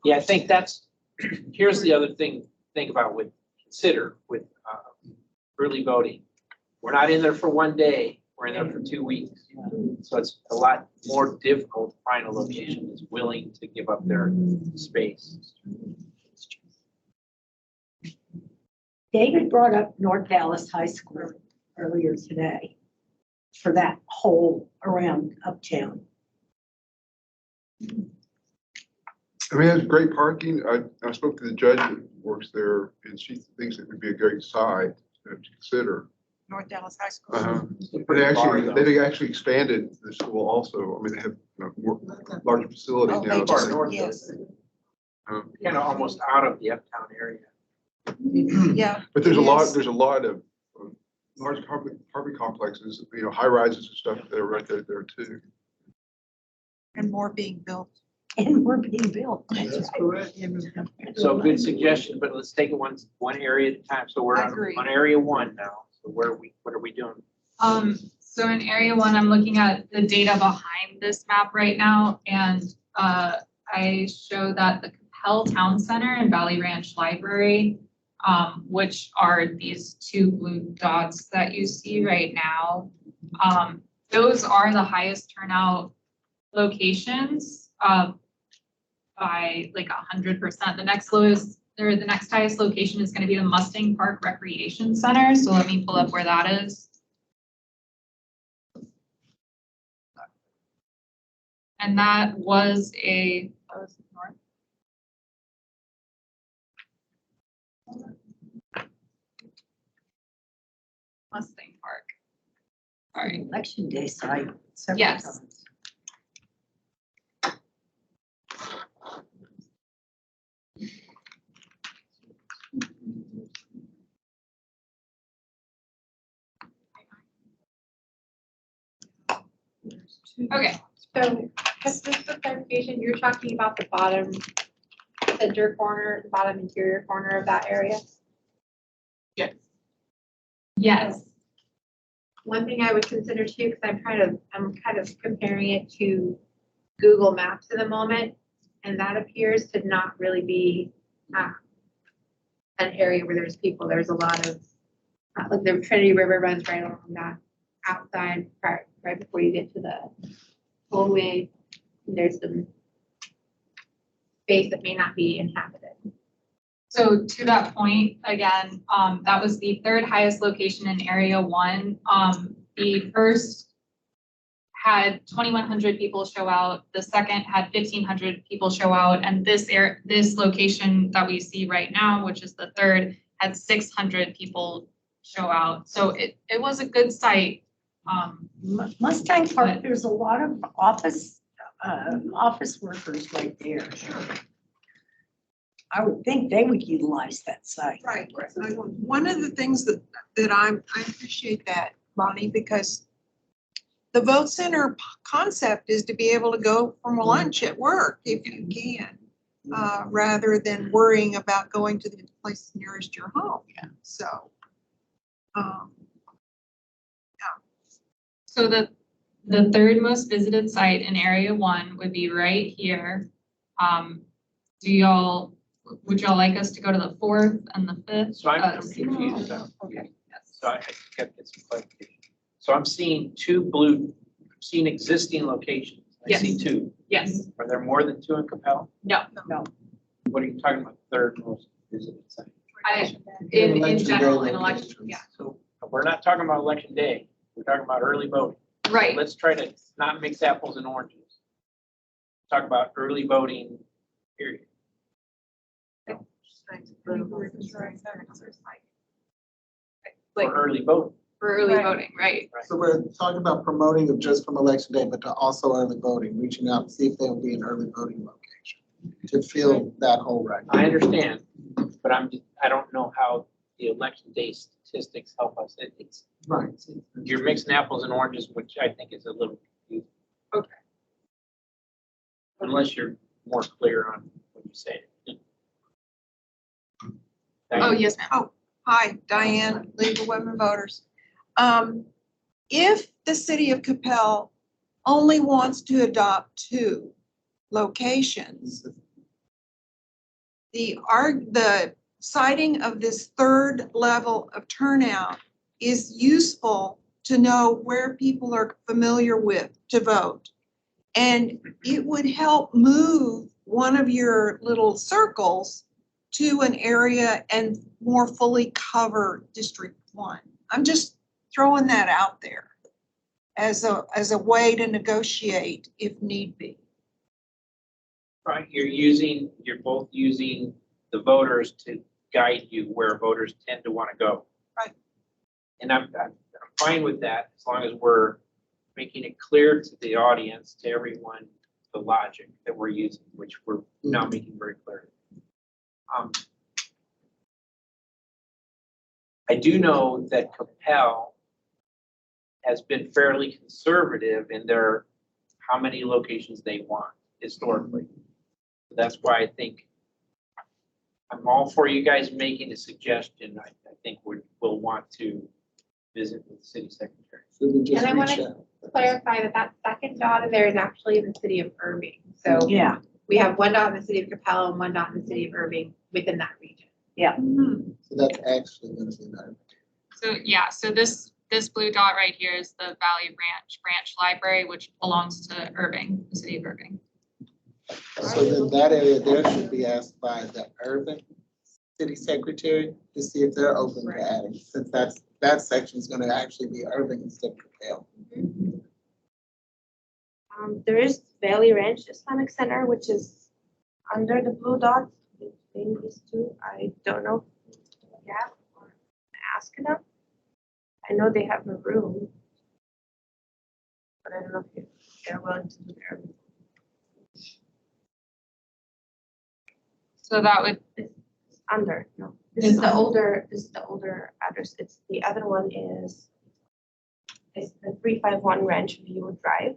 Yeah, I think that's, here's the other thing, think about consider with early voting. We're not in there for one day, we're in there for 2 weeks. So it's a lot more difficult to find a location that's willing to give up their space. David brought up North Dallas High School earlier today for that whole around uptown. I mean, it's great parking. I spoke to the judge that works there, and she thinks it would be a great site to consider. North Dallas High School. But they actually expanded the school also. I mean, they have more larger facility Oh, now. they just, yes, Kind of almost out of the uptown area. yeah. But there's it a lot, is. there's a lot of large apartment complexes, high rises and stuff that are right there too. And more being built. And we're being built. That's correct. So good suggestion, but let's take it one area at a time. So we're I on agree. area 1 now. So what are we doing? So in area 1, I'm looking at the data behind this map right now, and I show that the Capel Town Center and Valley Ranch Library, which are these 2 blue dots that you see right now, those are the highest turnout locations by like 100%. The next lowest, or the next highest location is going to be the Mustang Park Recreation Center. So let me pull up where that is. And that was north. Mustang Park. Sorry. Election day site several Yes. times. Okay. So just for clarification, you're talking about the bottom center corner, the bottom interior corner of that area? Yes. One thing I would consider too, because I'm kind of comparing it to Google Maps at the moment, and that appears to not really be an area where there's people. There's a lot of, like the Trinity River runs right along that outside, right before you get to the tollway. There's some space that may not be inhabited. So to that point, again, that was the 3rd highest location in area 1. The first had 2,100 people show out. The second had 1,500 people show out. And this location that we see right now, which is the 3rd, had 600 people show out. So it was a good site. Mustang Park, there's a lot of office workers right there. I would think they would utilize that site. Right. One of the things that I appreciate that, Bonnie, because the vote center concept is to be able to go from lunch at work if you can, rather than worrying about going to the place nearest your home. Yeah. So, So the 3rd most visited site in area 1 would be right here. Would y'all like us to go to the 4th and the 5th? So I'm confused now. Okay. So I got to get some clarification. So I'm seeing I'm seeing existing locations. I see 2. Yes. Are there more than 2 in Capel? No. What are you talking about, 3rd most visited site? In Election general, day in election, locations. yeah. So we're not talking about election day. We're talking about early voting. Right. Let's try to not mix apples and oranges. Talk about early voting, period. Like For early voting. for early voting, right? So we're talking about promoting it just from election day, but to also early voting, reaching out to see if there will be an early voting location to fill that whole record. I understand, but I don't know how the election day statistics help us. It's, Right. you're mixing apples and oranges, which I think is a little confusing. Okay. Unless you're more clear on what you say. Oh, yes, ma'am. hi, Diane, League of Women Voters. If the city of Capel only wants to adopt 2, locations, the citing of this third level of turnout is useful to know where people are familiar with to vote. And it would help move one of your little circles to an area and more fully cover District 1. I'm just throwing that out there as a way to negotiate if need be. Right, you're both using the voters to guide you where voters tend to want to go. Right. And I'm fine with that, as long as we're making it clear to the audience, to everyone, the logic that we're using, which we're now making very clear. I do know that Capel has been fairly conservative in their, how many locations they want historically. That's why I think I'm all for you guys making a suggestion. I think we'll want to visit with the city secretary. So we just And I want reach to out. clarify that that second dot in there is actually in the city of Irving. So Yeah, we have one dot in the city of Capella and one dot in the city of Irving within that region. So that's actually gonna be nice. So yeah, so this blue dot right here is the Valley Branch Library, which belongs to Irving, the city of Irving. So then that area there should be asked by the urban city secretary to see if they're open to adding, since that section is gonna actually be urban instead of Capel. There is Valley Ranch Islamic Center, which is under the blue dot between these two. I don't know if you have or ask enough. I know they have a room, but I don't know if they're willing to do their. So that would, It's under, no. This is the older address. It's the other one is the 351 Ranch View Drive.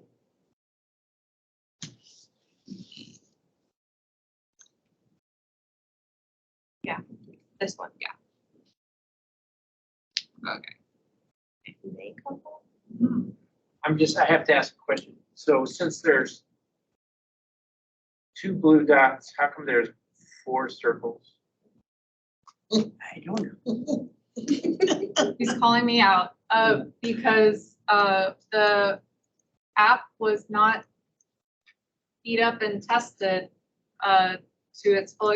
Yeah, this one, yeah. okay. They come up. I have to ask a question. So since there's 2 blue dots, how come there's 4 circles? I don't know. He's calling me out, because, the app was not beat up and tested, to its full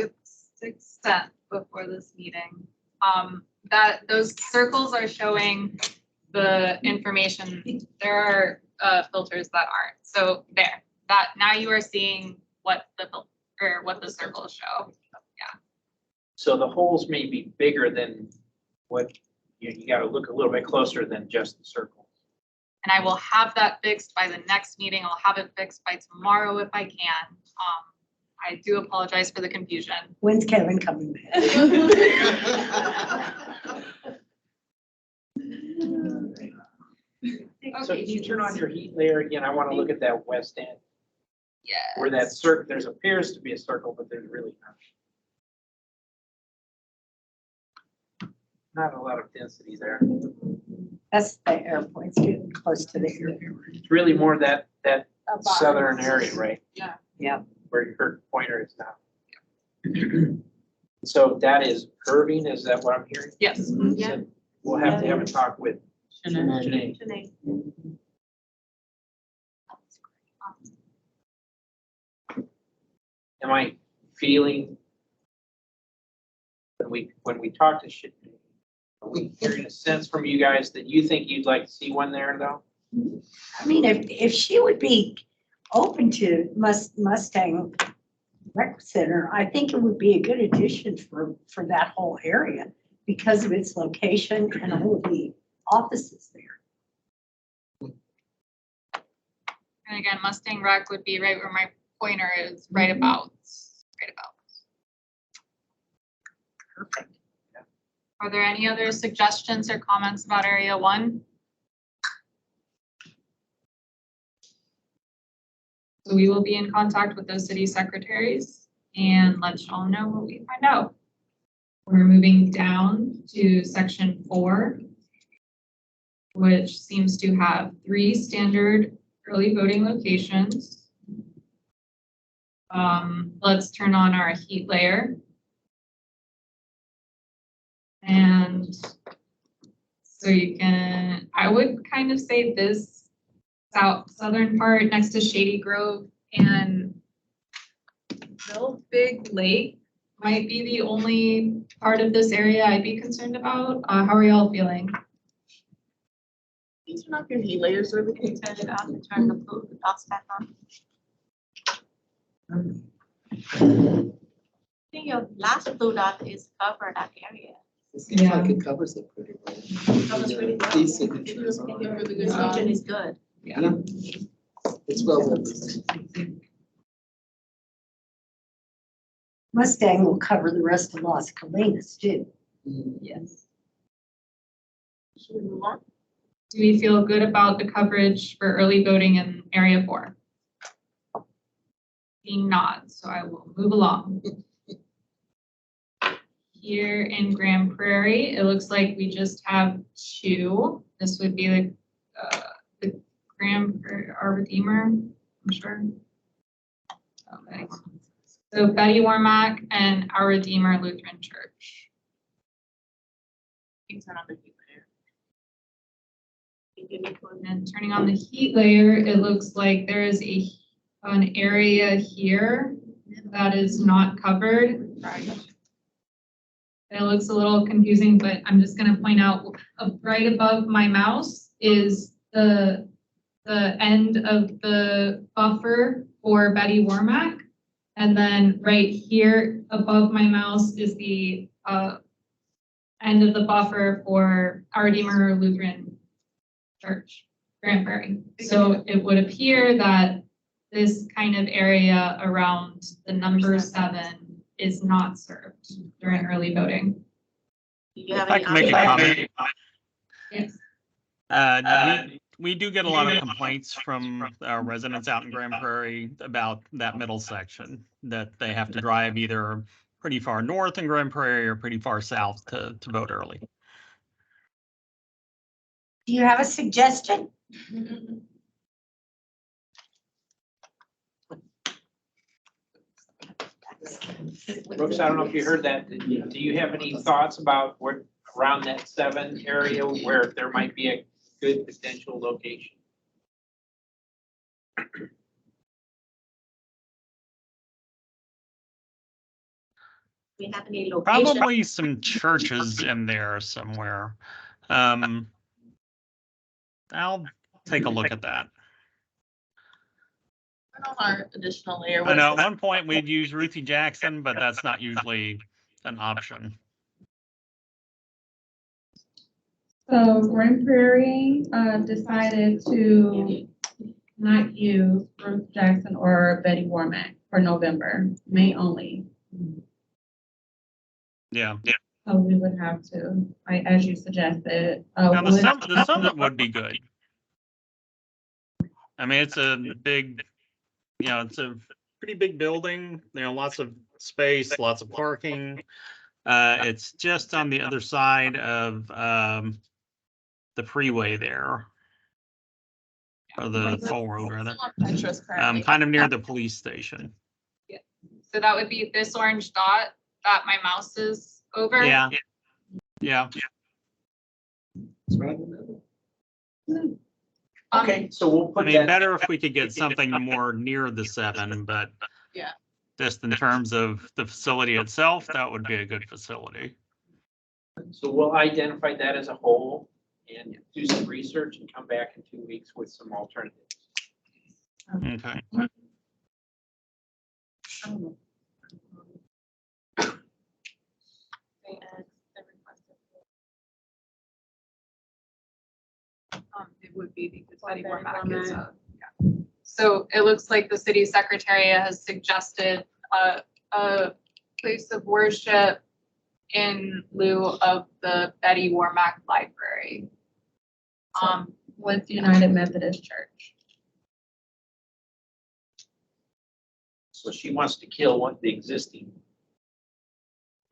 extent before this meeting. That those circles are showing the information. There are filters that aren't. So there, that now you are seeing what the circles show. So the holes may be bigger than what, you gotta look a little bit closer than just the circle. And I will have that fixed by the next meeting. I'll have it fixed by tomorrow if I can. I do apologize for the confusion. When's Kevin coming back? So can you turn on your heat layer again? I wanna look at that west end, Yeah. where that circle, there's appears to be a circle, but there's really not a lot of density there. That's the airport's getting close to the airport. It's really more that Bottom. southern area, right? Yeah. Yeah. Where your pointer is now. So that is Irving, is that what I'm hearing? Yes. Yeah. So we'll have to have a talk with Shanae. Janae. Janae. Am I feeling, when we talk to Shanae, are we hearing a sense from you guys that you think you'd like to see one there though? I mean, if she would be open to Mustang Rec Center, I think it would be a good addition for that whole area because of its location and all of the offices there. And again, Mustang Rec would be right where my pointer is, right about. Perfect. Are there any other suggestions or comments about Area 1? So we will be in contact with those city secretaries and let y'all know what we find out. We're moving down to section 4, which seems to have 3 standard early voting locations. Let's turn on our heat layer. And so you can, I would kind of say this southern part next to Shady Grove and Mill Big Lake might be the only part of this area I'd be concerned about. How are y'all feeling? You turn off your heat layers or we can turn it off and turn the blue dots back on. I think your last blue dot is covered that area. It seems like it covers it pretty well. Covers pretty well. These signatures on Really it. good This job. region is good. Yeah. It's well represented. Mustang will cover the rest of Las Colinas too. Yes. Should we move on? Do we feel good about the coverage for early voting in area 4? Being nods, so I will move along. Here in Grand Prairie, it looks like we just have 2. This would be the Grand Prairie, our Redeemer, I'm sure. Okay. So Betty Warmack and Our Redeemer Lutheran Church. You turn on the heat layer. And turning on the heat layer, it looks like there is an area here that is not covered. It looks a little confusing, but I'm just going to point out right above my mouse is the end of the buffer for Betty Warmack. And then right here above my mouse is the end of the buffer for Our Redeemer Lutheran Church, Grand Prairie. So it would appear that this kind of area around the number 7 is not served during early voting. Do you have I any can make a options? comment. Yes. We do get a lot of complaints from our residents out in Grand Prairie about that middle section, that they have to drive either pretty far north in Grand Prairie or pretty far south to vote early. Do you have a suggestion? Brooks, I don't know if you heard that. Do you have any thoughts about where, around that 7 area where there might be a good potential location? We have any location? Probably some churches in there somewhere. I'll take a look at that. Turn on our additional layer. I know at one point we'd use Ruthie Jackson, but that's not usually an option. So Grand Prairie decided to not use Ruth Jackson or Betty Warmack for November, May only. Yeah. So we would have to, as you suggested. Now the summit would be good. I mean, it's a big, it's a pretty big building. Lots of space, lots of parking. It's just on the other side of the freeway there, or the toll road rather. Kind of near the police station. Yeah. So that would be this orange dot that my mouse is over. Yeah. Yeah. It's right in the middle. Okay, so we'll I put mean, that. better if we could get something more near the 7, but Yeah. just in terms of the facility itself, that would be a good facility. So we'll identify that as a whole and do some research and come back in 2 weeks with some alternatives. Okay. It would be because Betty Warmack is So it looks like the city secretary has suggested a place of worship in lieu of the Betty Warmack Library. With United Methodist Church. So she wants to kill the existing.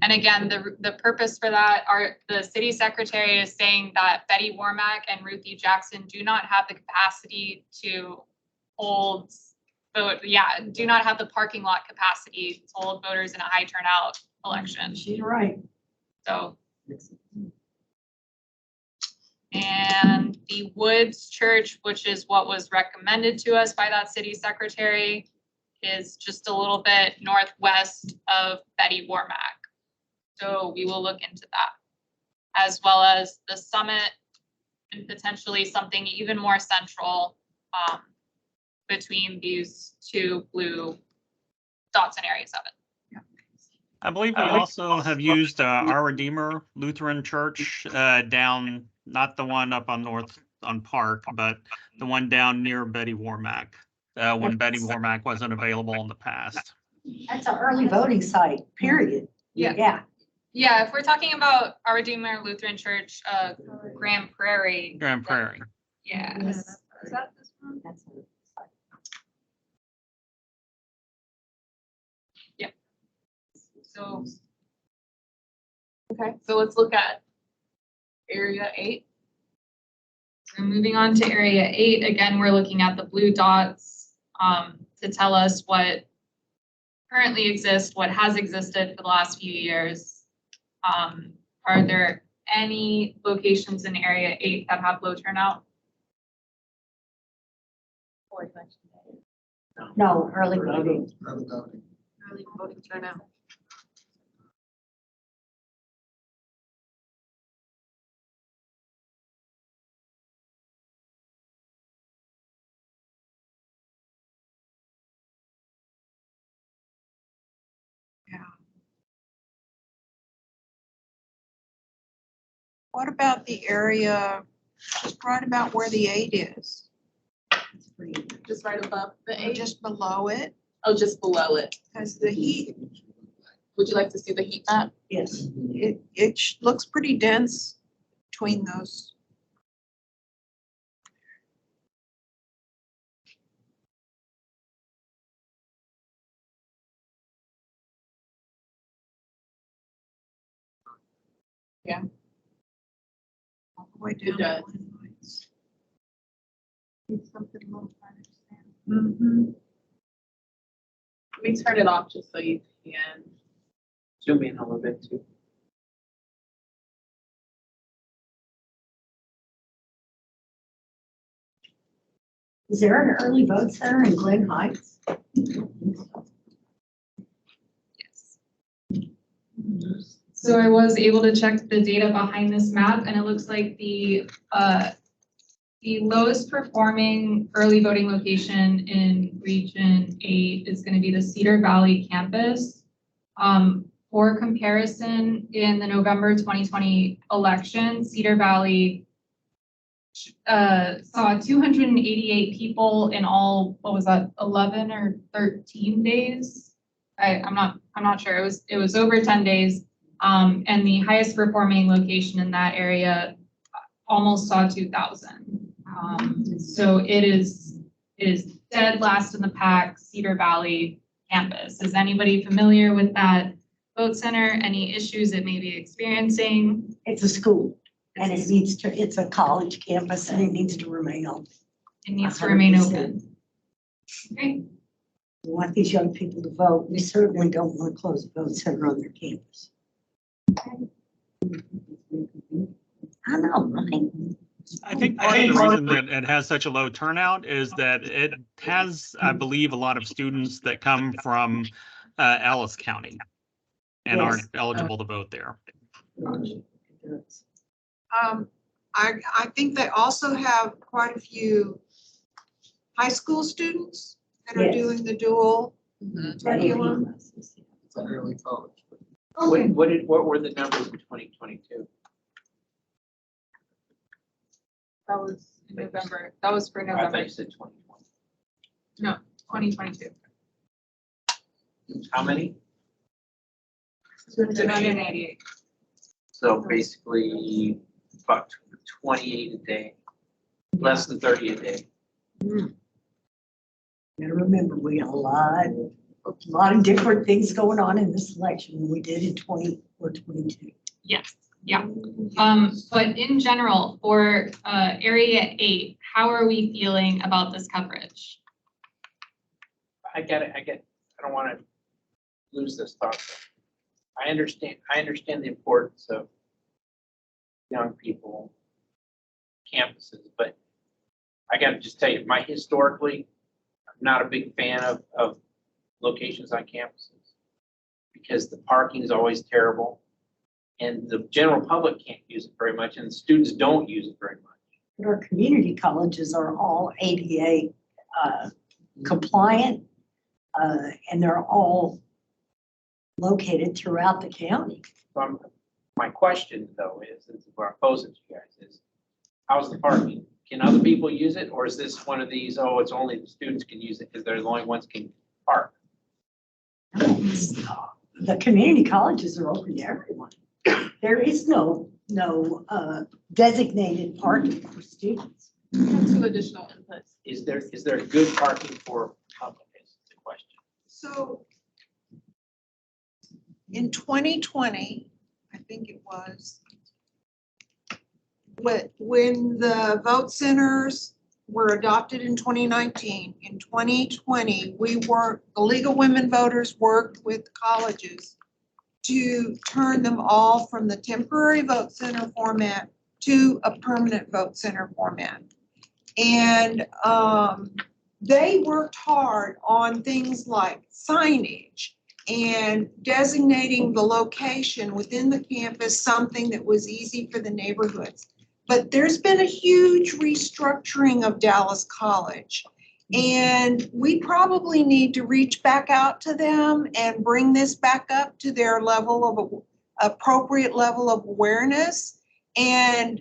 And again, the purpose for that are the city secretary is saying that Betty Warmack and Ruthie Jackson do not have the capacity to hold vote, yeah, do not have the parking lot capacity to hold voters in a high turnout election. She's right. So. And the Woods Church, which is what was recommended to us by that city secretary, is just a little bit northwest of Betty Warmack. So we will look into that, as well as the Summit and potentially something even more central between these two blue dots and areas of it. I believe we also have used Our Redeemer Lutheran Church down, not the one up on Park, but the one down near Betty Warmack, when Betty Warmack wasn't available in the past. That's an early voting site, period. Yeah. Yeah. Yeah, if we're talking about Our Redeemer Lutheran Church, Grand Prairie. Grand Prairie. Yeah. Yeah, Is that this one? That's a- So. Okay, so let's look at area 8. So moving on to area 8, again, we're looking at the blue dots to tell us what currently exists, what has existed for the last few years. Are there any locations in area 8 that have low turnout? No, early voting. Early voting. Early voting turnout. What about the area just right about where the 8 is? Just right above the Or 8? just below it? Oh, just below it. Because the heat, Would you like to see the heat map? Yes. it looks pretty dense between those. Yeah. All the way It down. does. Something a little hard to understand. Mm-hmm. Let me turn it off just so you can. Zoom in a little bit too. Is there an early vote center in Glen Heights? Yes. So I was able to check the data behind this map, and it looks like the lowest performing early voting location in Region 8 is going to be the Cedar Valley campus. For comparison, in the November 2020 election, Cedar Valley saw 288 people in all, what was that, 11 or 13 days? I'm not sure. It was over 10 days. And the highest performing location in that area almost saw 2,000. So it is dead last in the pack, Cedar Valley campus. Is anybody familiar with that vote center? Any issues it may be experiencing? It's a school and it needs to, it's a college campus and it needs to remain open. It needs to remain 100%. open. Okay. We want these young people to vote. We certainly don't want to close a vote center on their campus. I know, right? I think part of the reason that it has such a low turnout is that it has, I believe, a lot of students that come from Ellis County and aren't eligible to vote there. I think they also have quite a few high school students that are Yes. doing the dual curriculum. It's an early college. What were the numbers in 2022? That was in November. That was for I thought November you said 2020. 2022. How many? 288. So basically about 28 a day, less than 30 a day. Gotta remember, we had a lot of different things going on in this election than we did in 20 or 22. Yes, yeah. But in general, for area 8, how are we feeling about this coverage? don't want to lose this thought. I understand the importance of young people, campuses, but I got to just tell you, historically, I'm not a big fan of locations on campuses because the parking is always terrible and the general public can't use it very much and the students don't use it very much. But our community colleges are all ADA compliant, and they're all located throughout the county. My question though is what I'm posing to you guys is, how's the parking? Can other people use it, or is this one of these, oh, it's only the students can use it because they're the only ones can park? The community colleges are open to everyone. There is no designated parking for students. Two additional inputs. Is there good parking for public is the question. So in 2020, I think it was, when the vote centers were adopted in 2019, in 2020, the League of Women Voters worked with colleges to turn them all from the temporary vote center format to a permanent vote center format. And they worked hard on things like signage and designating the location within the campus, something that was easy for the neighborhoods. But there's been a huge restructuring of Dallas College. And we probably need to reach back out to them and bring this back up to their level of appropriate level of awareness, and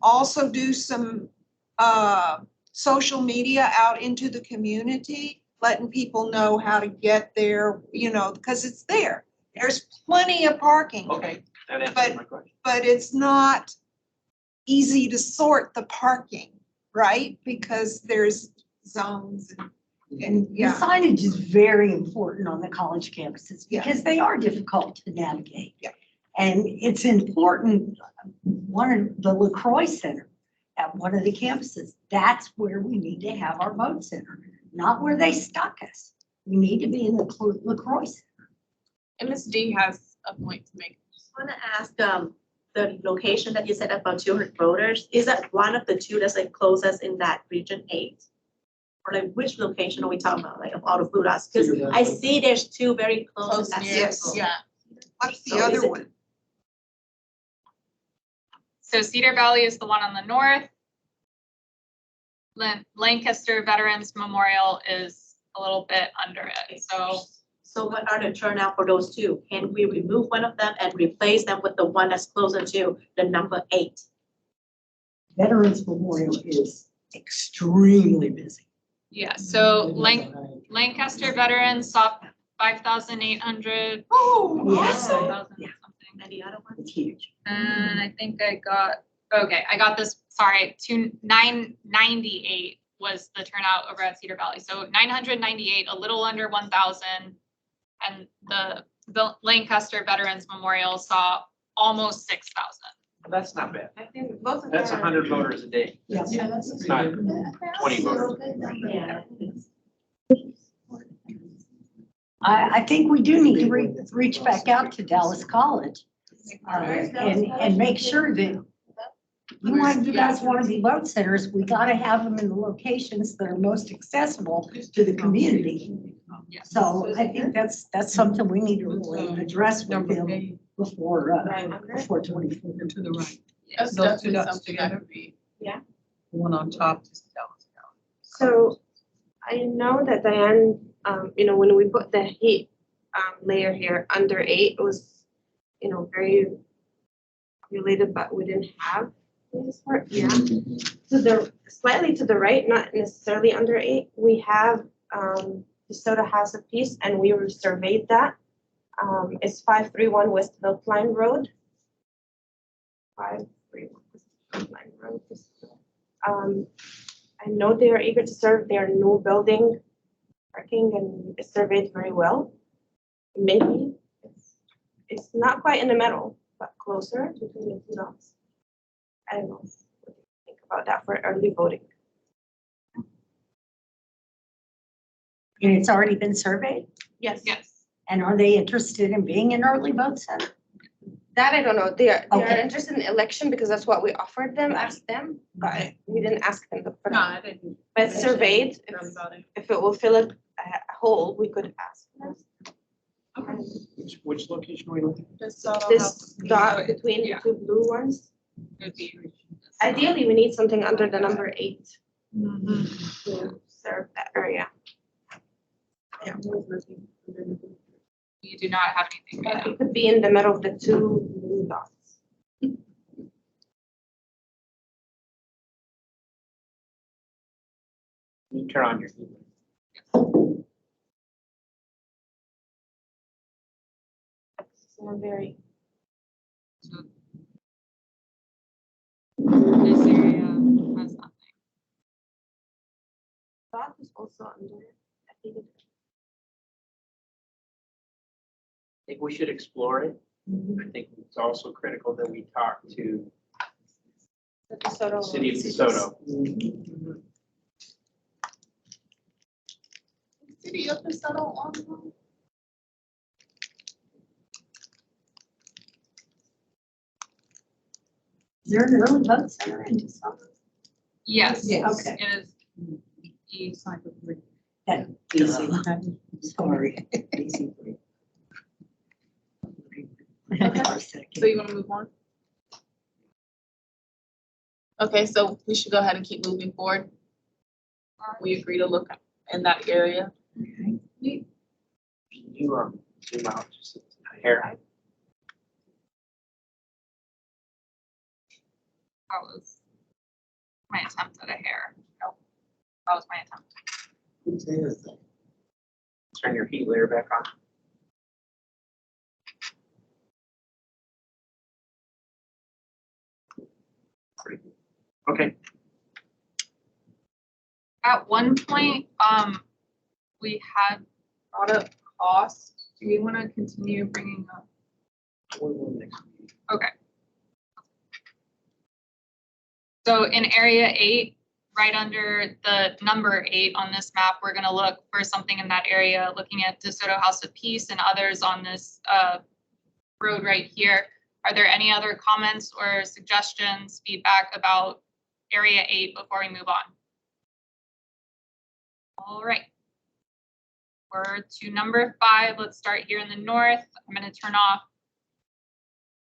also do some social media out into the community, letting people know how to get there, because it's there. There's plenty of parking. Okay, that answers my question. But it's not easy to sort the parking, right? Because there's zones and The signage is very important on the college campuses because they are difficult to navigate. Yeah. And it's important, the LaCroix Center at one of the campuses, that's where we need to have our vote center, not where they stuck us. We need to be in the LaCroix Center. And Ms. D has a point to make. Just want to ask, the location that you said about 200 voters, is that one of the two that's like closest in that region 8? Or like which location are we talking about, like of all the blue dots? Because I see there's two very close. Yes. Yeah. What's the other one? So Cedar Valley is the one on the north. Lancaster Veterans Memorial is a little bit under it, So what are the turnout for those two? Can we remove one of them and replace them with the one that's closer to the number 8? Veterans Memorial is extremely busy. yeah, so Lancaster Veterans saw 5,800. Oh, Yes. awesome. Yeah. Something. And the other one? It's huge. And I think I got this, sorry, 998 was the turnout over at Cedar Valley. So 998, a little under 1,000. And the Lancaster Veterans Memorial saw almost 6,000. That's not bad. I think both of That's them. 100 voters a day. Yeah. It's not 20 voters. Yeah. I think we do need to reach back out to Dallas College and make sure that you guys want to be vote centers, we got to have them in the locations that are most accessible to the community. So I think that's something we need to really address with them before 24. To the right. That's Those two definitely dots something together. that could be. Yeah. The one on top is Dallas County. So I know that Diane, when we put the heat layer here under 8, it was, very related, but we didn't have this part. Yeah. So they're slightly to the right, not necessarily under 8. We have DeSoto has a piece, and we surveyed that. It's 531 West Beltline Road. 531 West Beltline Road. I know they are eager to serve their new building parking, and it's surveyed very well. Maybe it's not quite in the middle, but closer between the two dots. I don't know. What do you think about that for early voting? And it's already been surveyed? Yes. Yes. And are they interested in being an early vote center? That I don't know. They are Okay. interested in election because that's what we offered them, asked them, but we didn't ask them. For No, I didn't. But it's surveyed, That's about it. if it will fill a hole, we could ask them. Which location are we looking at? This dot between the two blue ones. Would be. Ideally, we need something under the number 8 Mhm. to serve that area. You do not have anything right now. It could be in the middle of the two blue dots. You turn on your. It's not very. This area has nothing. Dot is also under. I think it. I think we should explore it. I think it's also critical that we talk to The DeSoto. City of DeSoto. City of DeSoto on. Is there an early vote center in DeSoto? Yes. Yes. Okay. It is. East. That easy. Sorry. Easy. So you want to move on? Okay, so we should go ahead and keep moving forward. We agree to look in that area. You zoom out just a hair. That was my attempt at a hair. Nope. That was my attempt. Turn your heat layer back on. Okay. At one point, we had brought up cost. Do we want to continue bringing up? Okay. So in area 8, right under the number 8 on this map, we're going to look for something in that area, looking at DeSoto House of Peace and others on this road right here. Are there any other comments or suggestions, feedback about area 8 before we move on? All right. We're to number 5. Let's start here in the north. I'm going to turn off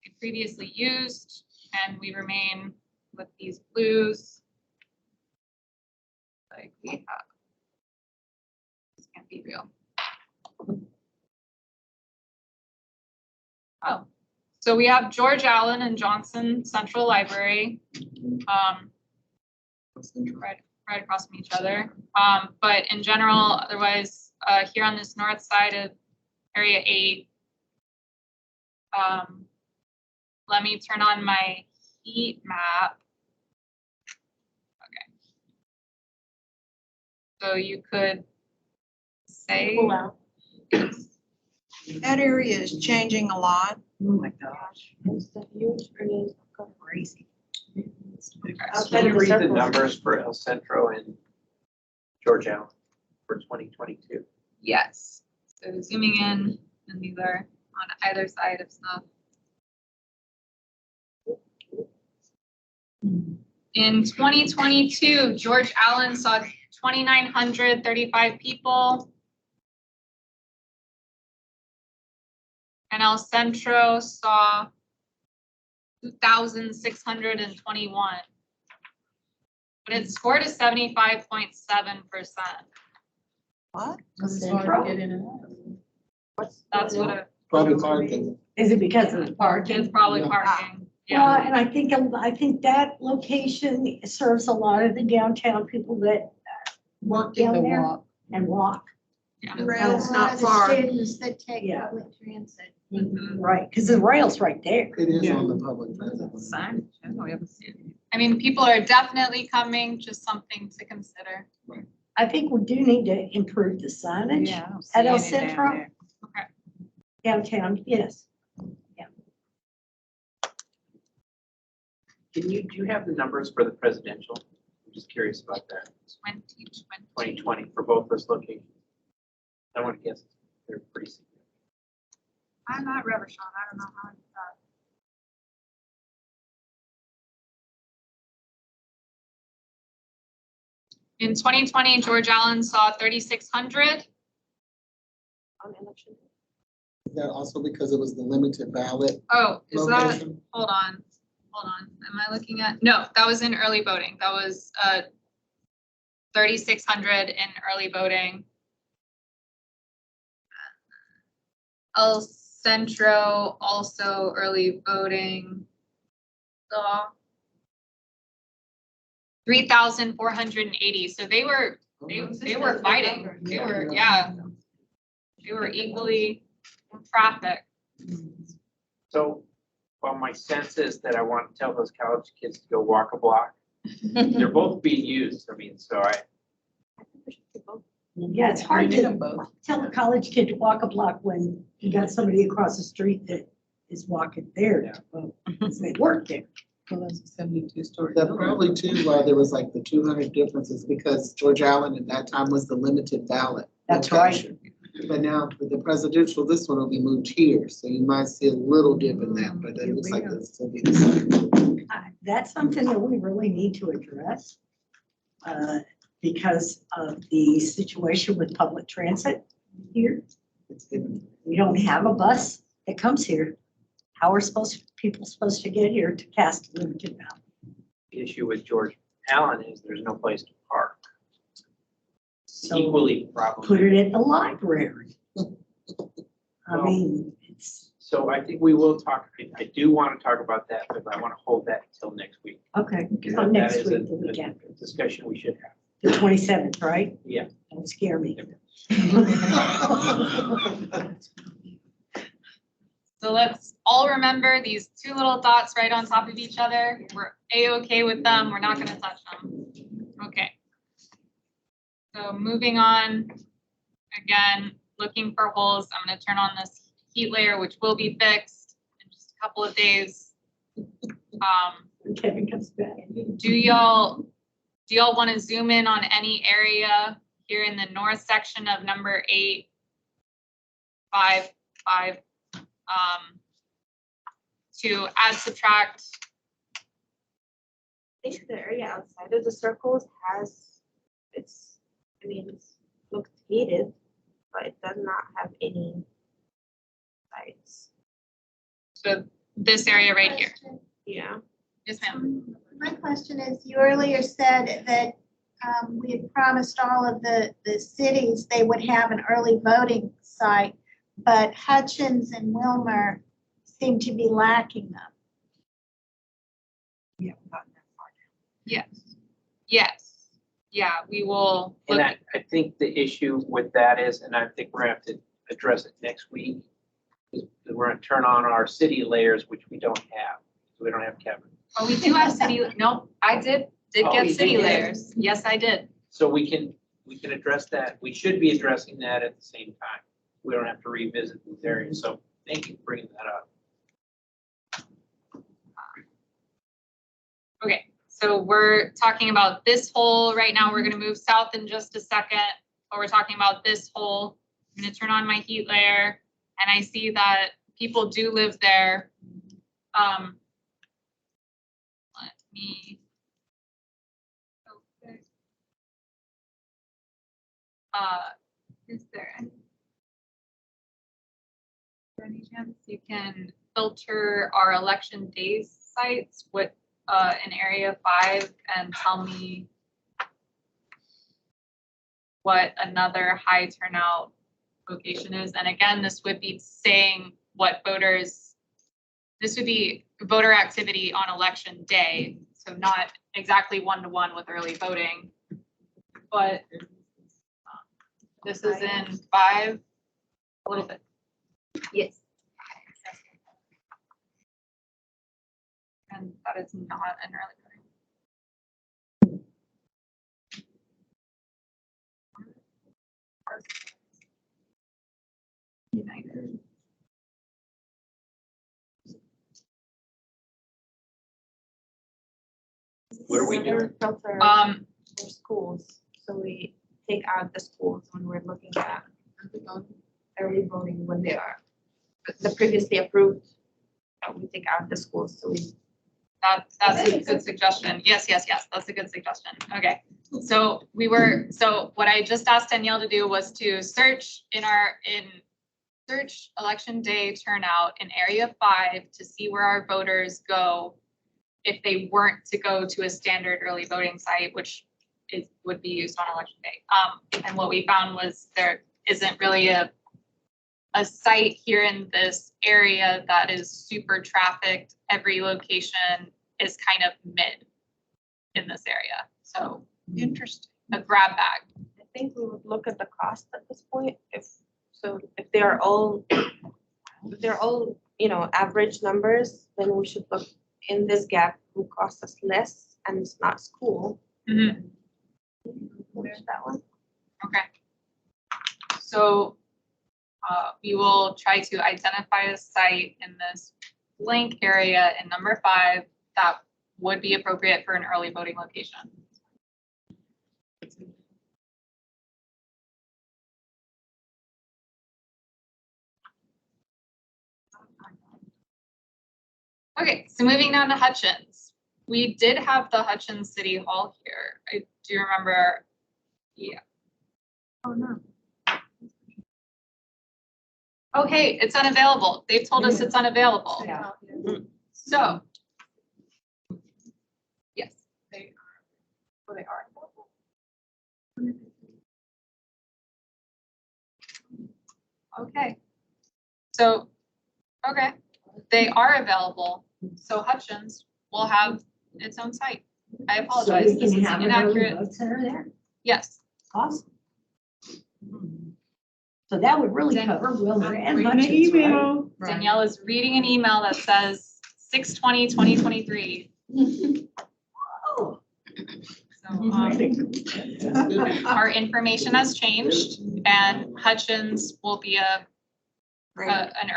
the previously used, and we remain with these blues. Like we have. This can't be real. Oh, so we have George Allen and Johnson Central Library. Right across from each other. But in general, otherwise, here on this north side of area 8, let me turn on my heat map. Okay. So you could say. That area is changing a lot. Oh my gosh. It's the huge areas. Crazy. Can you read the numbers for El Centro and George Allen for 2022? Yes. So zooming in, and these are on either side of stuff. In 2022, George Allen saw 2,935 people. And El Centro saw 2,621. But it scored a 75.7%. What? Because it's hard to get in and out. That's what it, Probably parking. Is it because of the parking? it's probably Yeah. parking. Well, Yeah. and I think that location serves a lot of the downtown people that work The down there walk. and walk. The rail's not The far. students that take Yeah. public transit. Right, because the rail's right there. It is on the public transit. Sign. I don't know, we haven't seen it. I mean, people are definitely coming, just something to consider. I think we do need to improve the signage Yeah, I don't see at El any down Centro there. Okay. downtown, yes. Do you have the numbers for the presidential? I'm just curious about that. 2020. 2020 for both those locations. I want to guess they're pretty significant. I'm at Reverchon. I don't know how I did that. In 2020, George Allen saw 3,600. On election. Is that also because it was the limited ballot Oh, is that, location? hold on. Am I looking at, no, that was in early voting. That was 3,600 in early voting. El Centro also early voting. 3,480. So they were fighting. They were, yeah. They were equally in traffic. So, well, my sense is that I want to tell those college kids to go walk a block. They're both being used. I mean, so Yeah, it's hard to tell a college kid to walk a block when you got somebody across the street that is walking there to vote, because they work there. Well, that's a 72-story. That probably too, why there was like the 200 differences, because George Allen at that time was the limited ballot. That's right. location. But now for the presidential, this one will be moved here, so you might see a little dip in that, but it looks like this will be the same. That's something that we really need to address because of the situation with public transit here. We don't have a bus that comes here. How are people supposed to get here to cast a limited ballot? the issue with George Allen is there's no place to park. So Equally problematic. put it at the library. I mean, it's, So I think we will talk, I do want to talk about that, but I want to hold that until next week. okay, so That next is week, the week a after, discussion we should have. the 27th, right? Yeah. Don't scare me. So let's all remember these two little dots right on top of each other. We're A-okay with them. We're not gonna touch them. Okay. So moving on, again, looking for holes. I'm gonna turn on this heat layer, which will be fixed in just a couple of days. Kevin comes back. Do y'all want to zoom in on any area here in the north section of number 8.5.5 to add, subtract? Basically, the area outside of the circles it's looks gated, but it does not have any sides. So this area right here. Yeah. Yes, ma'am. My question is, you earlier said that we had promised all of the cities they would have an early voting site, but Hutchins and Wilmer seem to be lacking them. Yes. Yes. Yeah, we will. And Look, I think the issue with that is, and I think we're gonna have to address it next week, is that we're gonna turn on our city layers, which we don't have. We don't have Kevin. oh, we do have city, no, I did Oh, get you city did? layers. Yes, I did. So we can address that. We should be addressing that at the same time. We don't have to revisit these areas. So thank you for bringing that up. Okay, so we're talking about this hole right now. We're gonna move south in just a second, but we're talking about this hole. I'm gonna turn on my heat layer and I see that people do live there. Let me. Okay. Is there any chance you can filter our election days sites with in area 5 and tell me what another high turnout location is? And again, this would be saying what voters, this would be voter activity on election day. So not exactly one-to-one with early voting, but this is in 5, a little bit. Yes. And that is not an early voting. United. What are we doing? Filter for schools, so we take out the schools when we're looking at early voting when they are, the previously approved, we take out the schools, so we. That's a good suggestion. Yes, that's a good suggestion. Okay. So what I just asked Danielle to do was to search search election day turnout in area 5 to see where our voters go if they weren't to go to a standard early voting site, which would be used on election day. And what we found was there isn't really a site here in this area that is super trafficked. Every location is kind of mid in this area. So Interesting. a grab bag. I think we would look at the cost at this point, if they're all, average numbers, then we should look in this gap who costs us less and it's not school. Mm-hmm. Where's that one? Okay. So we will try to identify a site in this blank area in number 5 that would be appropriate for an early voting location. Okay, so moving down to Hutchins. We did have the Hutchins City Hall here. I do remember, yeah. Oh no. Oh, hey, it's unavailable. They've told us it's unavailable. Yeah. So. Yes, they are. Oh, they are. Okay. So, okay, they are available. So Hutchins will have its own site. I apologize. So we This can is have an early inaccurate. vote center there? Yes. Awesome. So that would really cover Wilmer and Reading the Hutchins, right? email. Danielle is reading an email that says 6/20/2023. Oh. So our information has changed and Hutchins will be an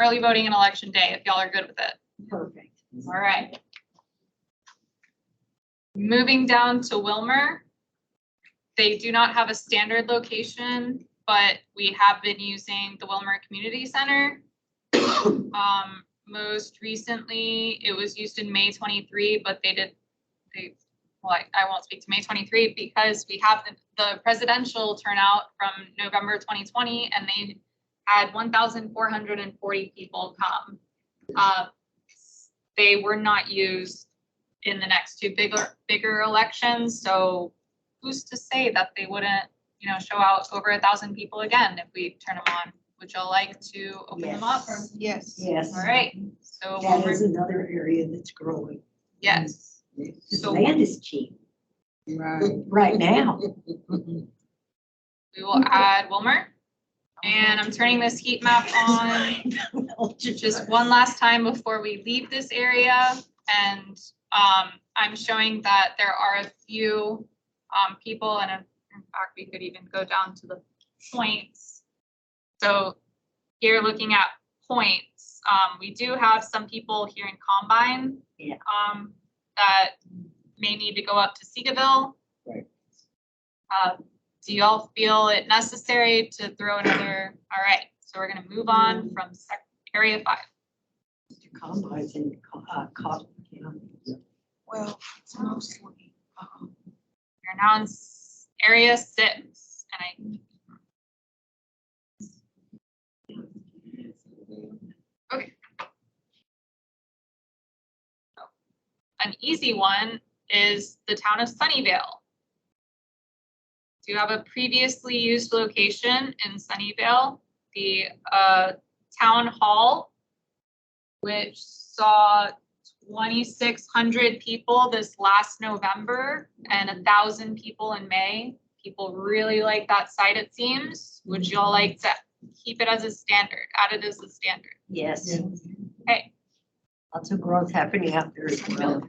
early voting and election day if y'all are good with it. Perfect. All right. Moving down to Wilmer. They do not have a standard location, but we have been using the Wilmer Community Center. Most recently, it was used in May 23, but I won't speak to May 23 because we have the presidential turnout from November 2020 and they had 1,440 people come. They were not used in the next 2 bigger elections. So who's to say that they wouldn't, show out over 1,000 people again if we turn them on? Would y'all like to open them up? Yes. Yes. All right. So That is another area that's growing. yes. So land is cheap. Right now. We will add Wilmer. And I'm turning this heat map on just one last time before we leave this area. And I'm showing that there are a few people, and in fact, we could even go down to the points. So here looking at points, we do have some people here in Combine that may need to go up to Seagaville. Right. Do y'all feel it necessary to throw another? All right, so we're gonna move on from area 5. Combines in Cotton County. Well, it's mostly. We're now in area 6, and okay. An easy one is the town of Sunnyvale. Do you have a previously used location in Sunnyvale? The town hall, which saw 2,600 people this last November and 1,000 people in May. People really like that site, it seems. Would y'all like to keep it as a standard, add it as a standard? Yes. Okay. Lots of growth happening out there as well.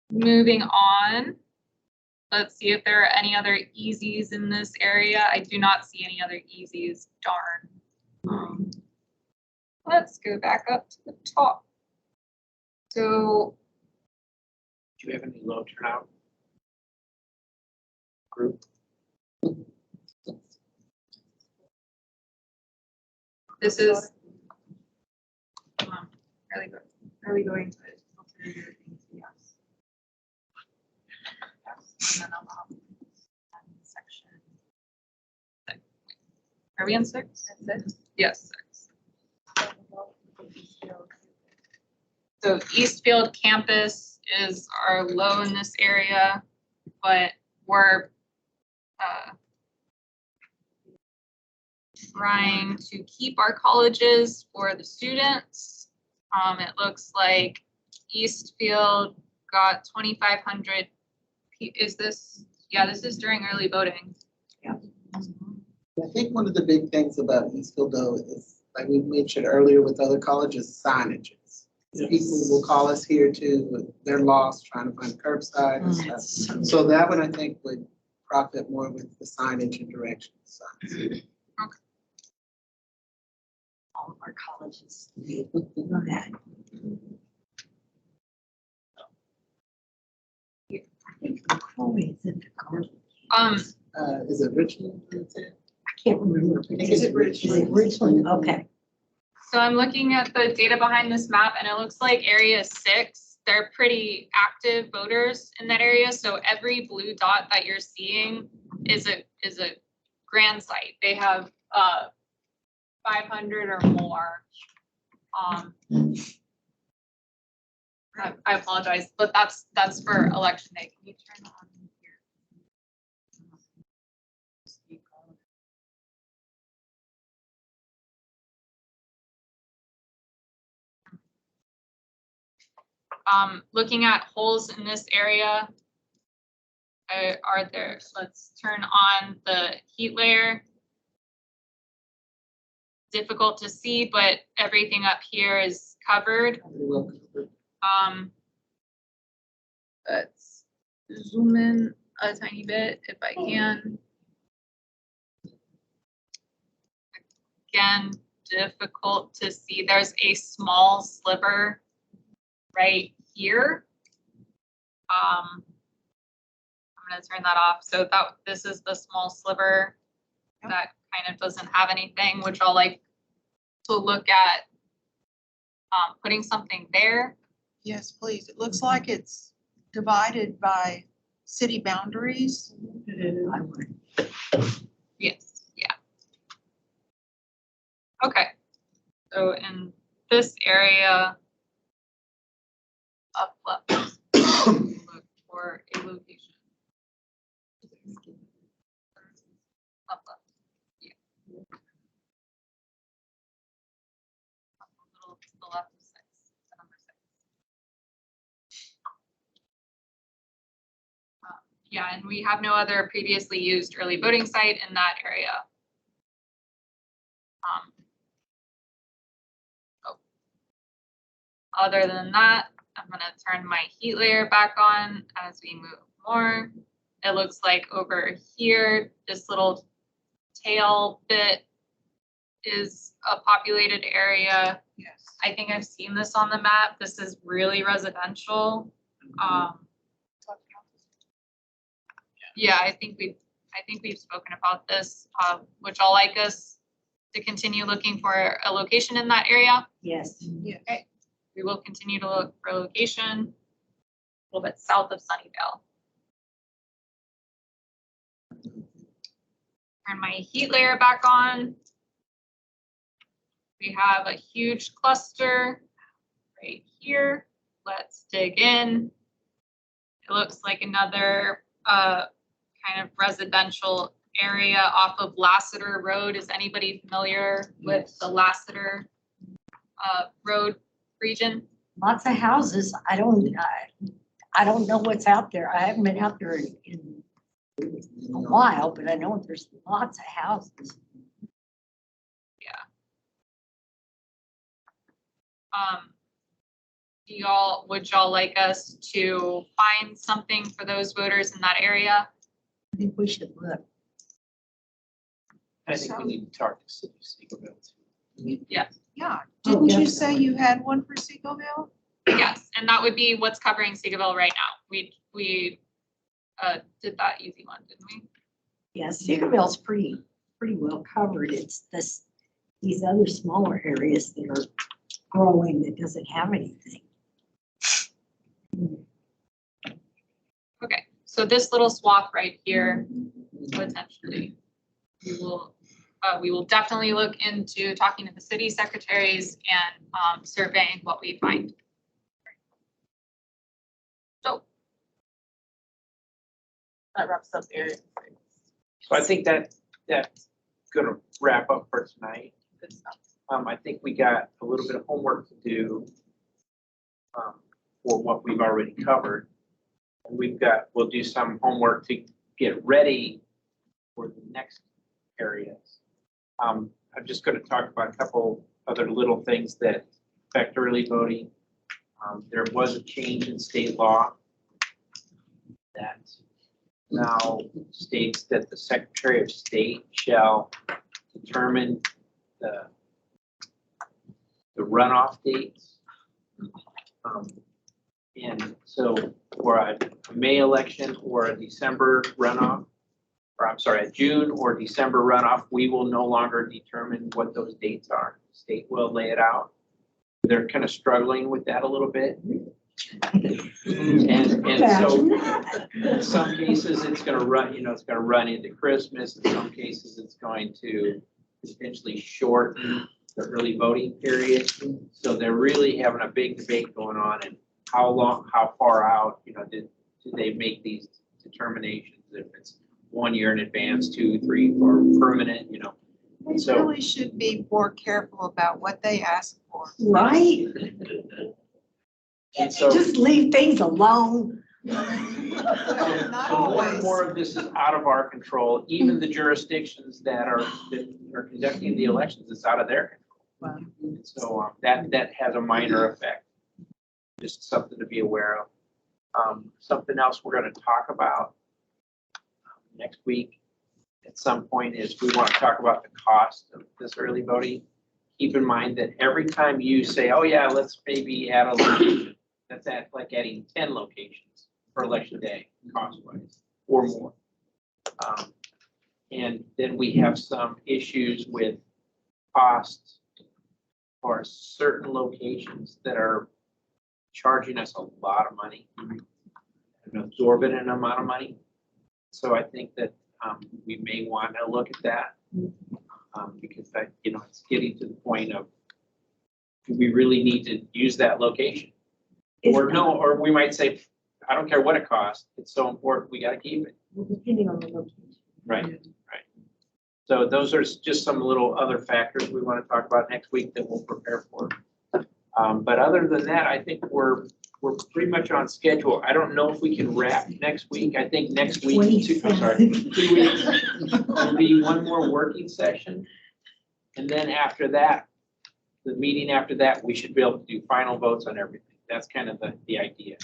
Moving on, let's see if there are any other easies in this area. I do not see any other easies, darn. Let's go back up to the top. So, Do you have any low turnout? group. This is. Are we going to? Yes. And then section. Are we in 6? Yes, 6. So Eastfield campus is our low in this area, but we're trying to keep our colleges for the students. It looks like Eastfield got 2,500. Is this? Yeah, this is during early voting. I think one of the big things about Eastfield though is, like we mentioned earlier with other colleges, signages. People will call us here too, they're lost trying to find curbside and stuff. So that one I think would profit more with the signage and direction signs. Okay. All of our colleges need that. I think Croy is in the garden. Is it Richmond? I can't remember. Is it Richmond? Richmond, okay. So I'm looking at the data behind this map and it looks like area 6, they're pretty active voters in that area. So every blue dot that you're seeing is a grand site. They have 500 or more. I apologize, but that's for election day. Can you turn on here? Looking at holes in this area, let's turn on the heat layer. Difficult to see, but everything up here is covered. Let's zoom in a tiny bit if I can. Again, difficult to see. There's a small sliver right here. I'm going to turn that off. So this is the small sliver that kind of doesn't have anything, which I'll like to look at putting something there. Yes, please. It looks like it's divided by city boundaries. Yes, yeah. Okay. So in this area, up left, look for a location. Up left, yeah. A little to the left of 6, the number 6. Yeah, and we have no other previously used early voting site in that area. Other than that, I'm going to turn my heat layer back on as we move more. It looks like over here, this little tail bit is a populated area. Yes. I think I've seen this on the map. This is really residential. Yeah, I think we've spoken about this. Would y'all like us to continue looking for a location in that area? Yes. Yeah. Okay. We will continue to look for a location a little bit south of Sunnyvale. Turn my heat layer back on. We have a huge cluster right here. Let's dig in. It looks like another kind of residential area off of Lassiter Road. Is anybody familiar with the Lassiter Road region? Lots of houses. I don't know what's out there. I haven't been out there in a while, but I know there's lots of houses. Yeah. Would y'all like us to find something for those voters in that area? I think we should look. I think we need to target City of Seagoville too. Yeah. Yeah. Didn't you say you had one for Seagoville? Yes, and that would be what's covering Seagoville right now. We did that easy one, didn't we? Yeah, Cedarville's pretty well covered. It's these other smaller areas that are growing that doesn't have anything. Okay, so this little swath right here, potentially, we will definitely look into talking to the city secretaries and surveying what we find. So That wraps up area. So I think that's gonna wrap up for tonight. Good stuff. I think we got a little bit of homework to do for what we've already covered. And we'll do some homework to get ready for the next areas. I'm just gonna talk about a couple other little things that affect early voting. There was a change in state law that now states that the Secretary of State shall determine the runoff dates. And so for a May election or a December runoff, or I'm sorry, a June or December runoff, we will no longer determine what those dates are. The state will lay it out. They're kind of struggling with that a little bit. And so in some cases it's gonna run, it's gonna run into Christmas. In some cases, it's going to potentially shorten the early voting period. So they're really having a big debate going on, and how far out, do they make these determinations? If it's 1 year in advance, 2, 3, or permanent, They So- really should be more careful about what they ask for. Right? And so Just leave things alone. Not so more and always. more of this is out of our control. Even the jurisdictions that are conducting the elections, it's out of their control. And so that has a minor effect. Just something to be aware of. Something else we're going to talk about next week at some point is we want to talk about the cost of this early voting. Keep in mind that every time you say, oh yeah, let's maybe add a location, that's like adding 10 locations for election day, cost-wise, or more. And then we have some issues with costs for certain locations that are charging us a lot of money, an absorbent amount of money. So I think that we may want to look at that because it's getting to the point of, do we really need to use that location? Or we might say, I don't care what it costs, it's so important, we got to keep it. Depending on the location. Right. So those are just some little other factors we want to talk about next week that we'll prepare for. But other than that, I think we're pretty much on schedule. I don't know if we can wrap next week. I think next week, 2 weeks, will be one more working session. And then after that, the meeting after that, we should be able to do final votes on everything. That's kind of the idea.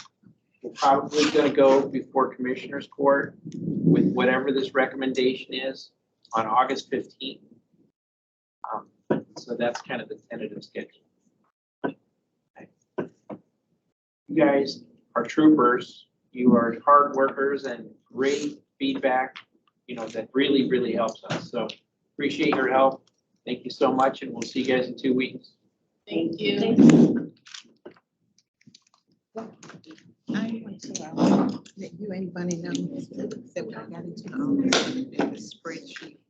We're probably going to go before Commissioners Court with whatever this recommendation is on August 15th. So that's kind of the tentative schedule. You guys are troopers. You are hard workers and great feedback, that really, really helps us. So appreciate your help. Thank you so much, and we'll see you guys in 2 weeks. Thank you. I want to let you and Bunny know that when I got into the spreadsheet